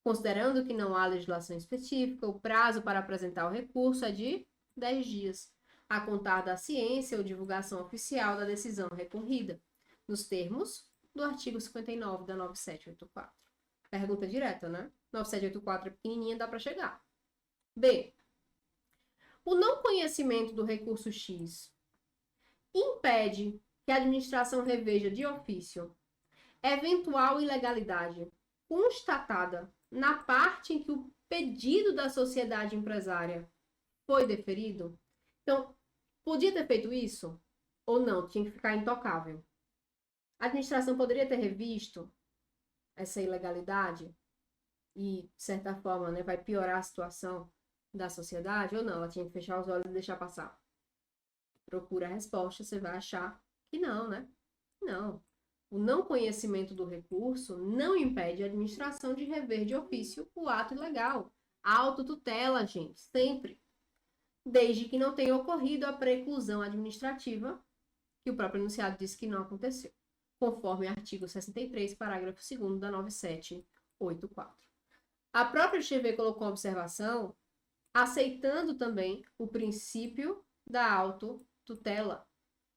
Considerando que não há legislação específica, o prazo para apresentar o recurso é de 10 dias, a contar da ciência ou divulgação oficial da decisão recorrida, nos termos do artigo 59 da 9784. Pergunta direta, né? 9784 é pequenininha, dá para chegar. B. O não conhecimento do recurso X impede que a administração reveja de ofício eventual ilegalidade constatada na parte em que o pedido da sociedade empresária foi deferido. Então, podia ter feito isso ou não? Tinha que ficar intocável. A administração poderia ter revisto essa ilegalidade e, de certa forma, né, vai piorar a situação da sociedade ou não? Ela tinha que fechar os olhos e deixar passar. Procura a resposta, você vai achar que não, né? Não. O não conhecimento do recurso não impede a administração de rever de ofício o ato ilegal. Autotutela, gente, sempre. Desde que não tenha ocorrido a preclusão administrativa, que o próprio enunciado disse que não aconteceu, conforme artigo 63, parágrafo 2º da 9784. A própria FGV colocou uma observação aceitando também o princípio da autotutela,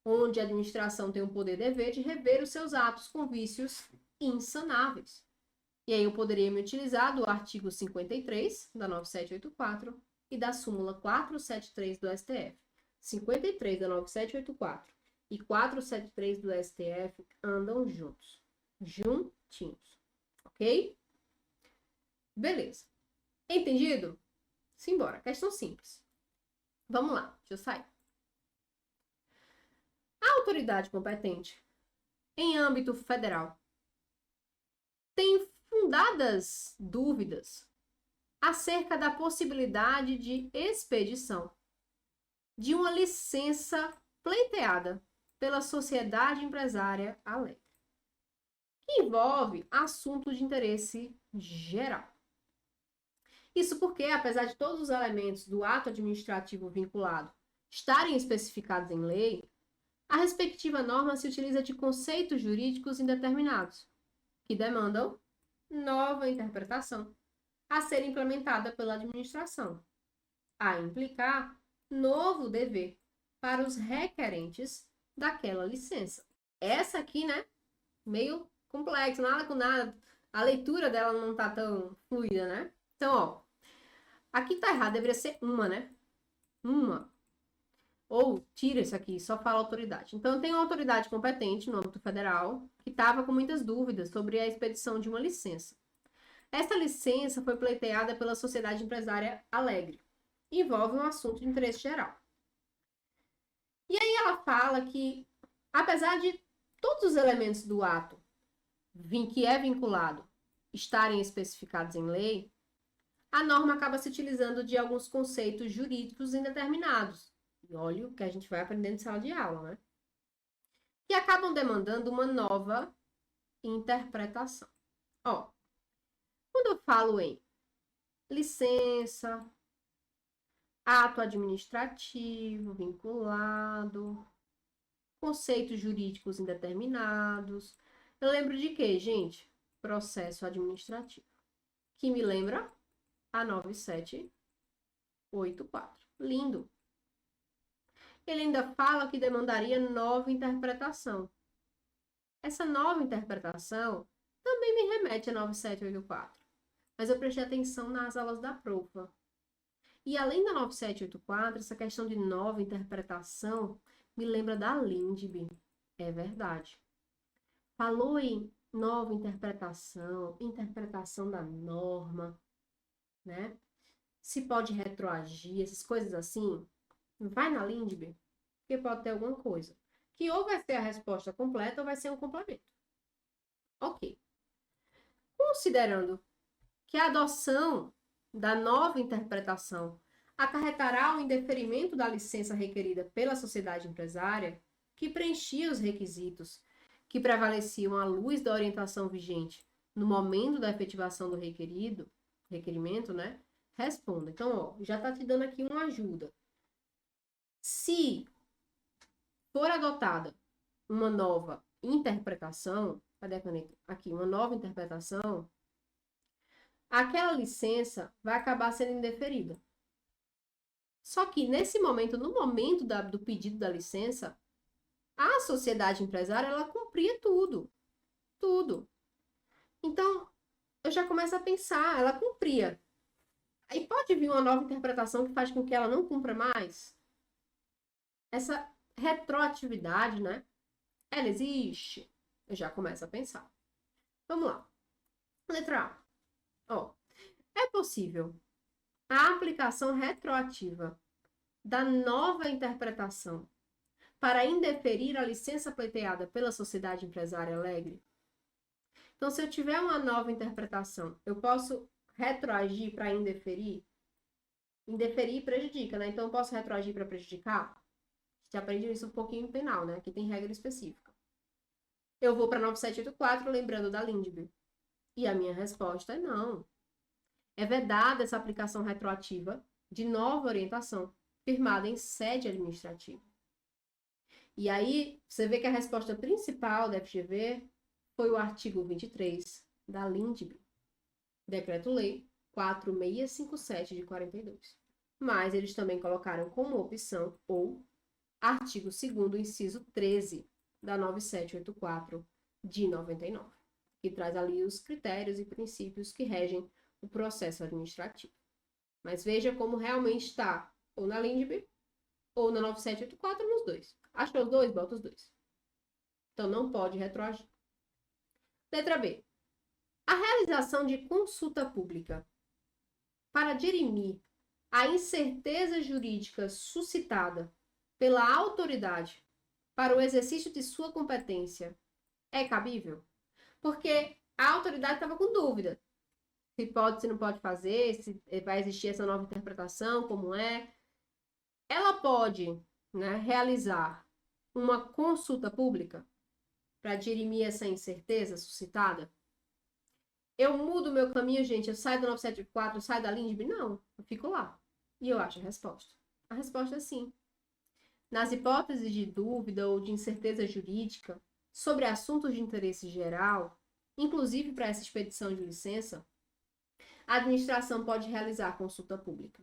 onde a administração tem o poder-dever de rever os seus atos com vícios insanáveis. E aí eu poderia me utilizar do artigo 53 da 9784 e da súmula 473 do STF. 53 da 9784 e 473 do STF andam juntos. Juntinhos. Ok? Beleza. Entendido? Simbora. Questão simples. Vamos lá. Deixa eu sair. A autoridade competente, em âmbito federal, tem fundadas dúvidas acerca da possibilidade de expedição de uma licença pleiteada pela sociedade empresária alegre, que envolve assuntos de interesse geral. Isso porque, apesar de todos os elementos do ato administrativo vinculado estarem especificados em lei, a respectiva norma se utiliza de conceitos jurídicos indeterminados, que demandam nova interpretação a ser implementada pela administração, a implicar novo dever para os requerentes daquela licença. Essa aqui, né, meio complexa, nada com nada, a leitura dela não tá tão fluida, né? Então, ó, aqui tá errado, deveria ser uma, né? Uma. Ou tira isso aqui, só fala autoridade. Então, tem uma autoridade competente no âmbito federal que estava com muitas dúvidas sobre a expedição de uma licença. Essa licença foi pleiteada pela Sociedade Empresária Alegre. Envolve um assunto de interesse geral. E aí ela fala que, apesar de todos os elementos do ato que é vinculado estarem especificados em lei, a norma acaba se utilizando de alguns conceitos jurídicos indeterminados. E olha o que a gente vai aprendendo em sala de aula, né? Que acabam demandando uma nova interpretação. Ó, quando eu falo em licença, ato administrativo vinculado, conceitos jurídicos indeterminados, eu lembro de quê, gente? Processo administrativo. Que me lembra a 9784. Lindo. Ele ainda fala que demandaria nova interpretação. Essa nova interpretação também me remete a 9784. Mas eu prestei atenção nas aulas da profa. E além da 9784, essa questão de nova interpretação me lembra da Lindbe. É verdade. Falou em nova interpretação, interpretação da norma, né? se pode retroagir, essas coisas assim, vai na Lindbergh, porque pode ter alguma coisa. Que ou vai ser a resposta completa ou vai ser um complemento. Ok. Considerando que a adoção da nova interpretação acarretará o indeferimento da licença requerida pela sociedade empresária, que preenchia os requisitos que prevaleciam à luz da orientação vigente no momento da efetivação do requerimento, né? Responda. Então, ó, já está te dando aqui uma ajuda. Se for adotada uma nova interpretação, cadê a caneta? Aqui, uma nova interpretação, aquela licença vai acabar sendo indeferida. Só que nesse momento, no momento do pedido da licença, a sociedade empresária, ela cumpria tudo. Tudo. Então, eu já começo a pensar, ela cumpria. Aí pode vir uma nova interpretação que faz com que ela não cumpra mais? Essa retroatividade, né? Ela existe? Eu já começo a pensar. Vamos lá. Letra A. Ó, é possível a aplicação retroativa da nova interpretação para indeferir a licença pleiteada pela sociedade empresária alegre? Então, se eu tiver uma nova interpretação, eu posso retroagir para indeferir? Indeferir prejudica, né? Então, eu posso retroagir para prejudicar? Você aprende isso um pouquinho em penal, né? Aqui tem regra específica. Eu vou para 9784, lembrando da Lindbergh. E a minha resposta é não. É vedada essa aplicação retroativa de nova orientação, firmada em sede administrativa. E aí, você vê que a resposta principal da FGV foi o artigo 23 da Lindbergh, Decreto-Lei 4657 de 42. Mas eles também colocaram como opção ou artigo 2º, inciso 13 da 9784 de 99, que traz ali os critérios e princípios que regem o processo administrativo. Mas veja como realmente está ou na Lindbergh ou na 9784, nos dois. Achou os dois? Bota os dois. Então, não pode retroagir. Letra B. A realização de consulta pública para dirimir a incerteza jurídica suscitada pela autoridade para o exercício de sua competência é cabível? Porque a autoridade estava com dúvida. Se pode, se não pode fazer, se vai existir essa nova interpretação, como é. Ela pode, né, realizar uma consulta pública para dirimir essa incerteza suscitada? Eu mudo meu caminho, gente, eu saio da 974, eu saio da Lindbergh? Não, eu fico lá. E eu acho a resposta. A resposta é sim. Nas hipóteses de dúvida ou de incerteza jurídica sobre assuntos de interesse geral, inclusive para essa expedição de licença, a administração pode realizar consulta pública.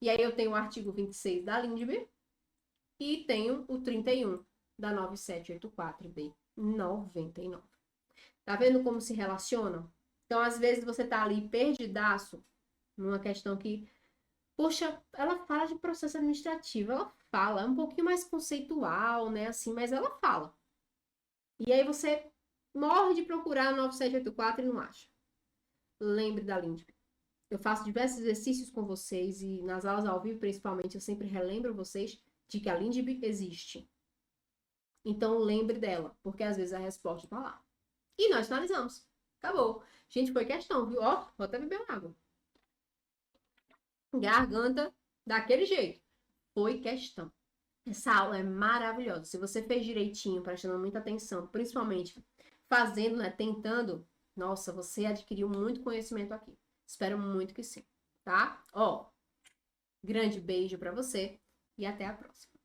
E aí eu tenho o artigo 26 da Lindbergh e tenho o 31 da 9784B 99. Tá vendo como se relacionam? Então, às vezes, você tá ali perdidaço numa questão que, poxa, ela fala de processo administrativo, ela fala, é um pouquinho mais conceitual, né, assim, mas ela fala. E aí você morre de procurar 9784 e não acha. Lembre da Lindbergh. Eu faço diversos exercícios com vocês e nas aulas ao vivo, principalmente, eu sempre relembro vocês de que a Lindbergh existe. Então, lembre dela, porque às vezes a resposta está lá. E nós finalizamos. Acabou. Gente, foi questão, viu? Ó, vou até beber uma água. Garganta daquele jeito. Foi questão. Essa aula é maravilhosa. Se você fez direitinho, prestando muita atenção, principalmente fazendo, né, tentando, nossa, você adquiriu muito conhecimento aqui. Espero muito que sim, tá? Ó, grande beijo pra você e até a próxima.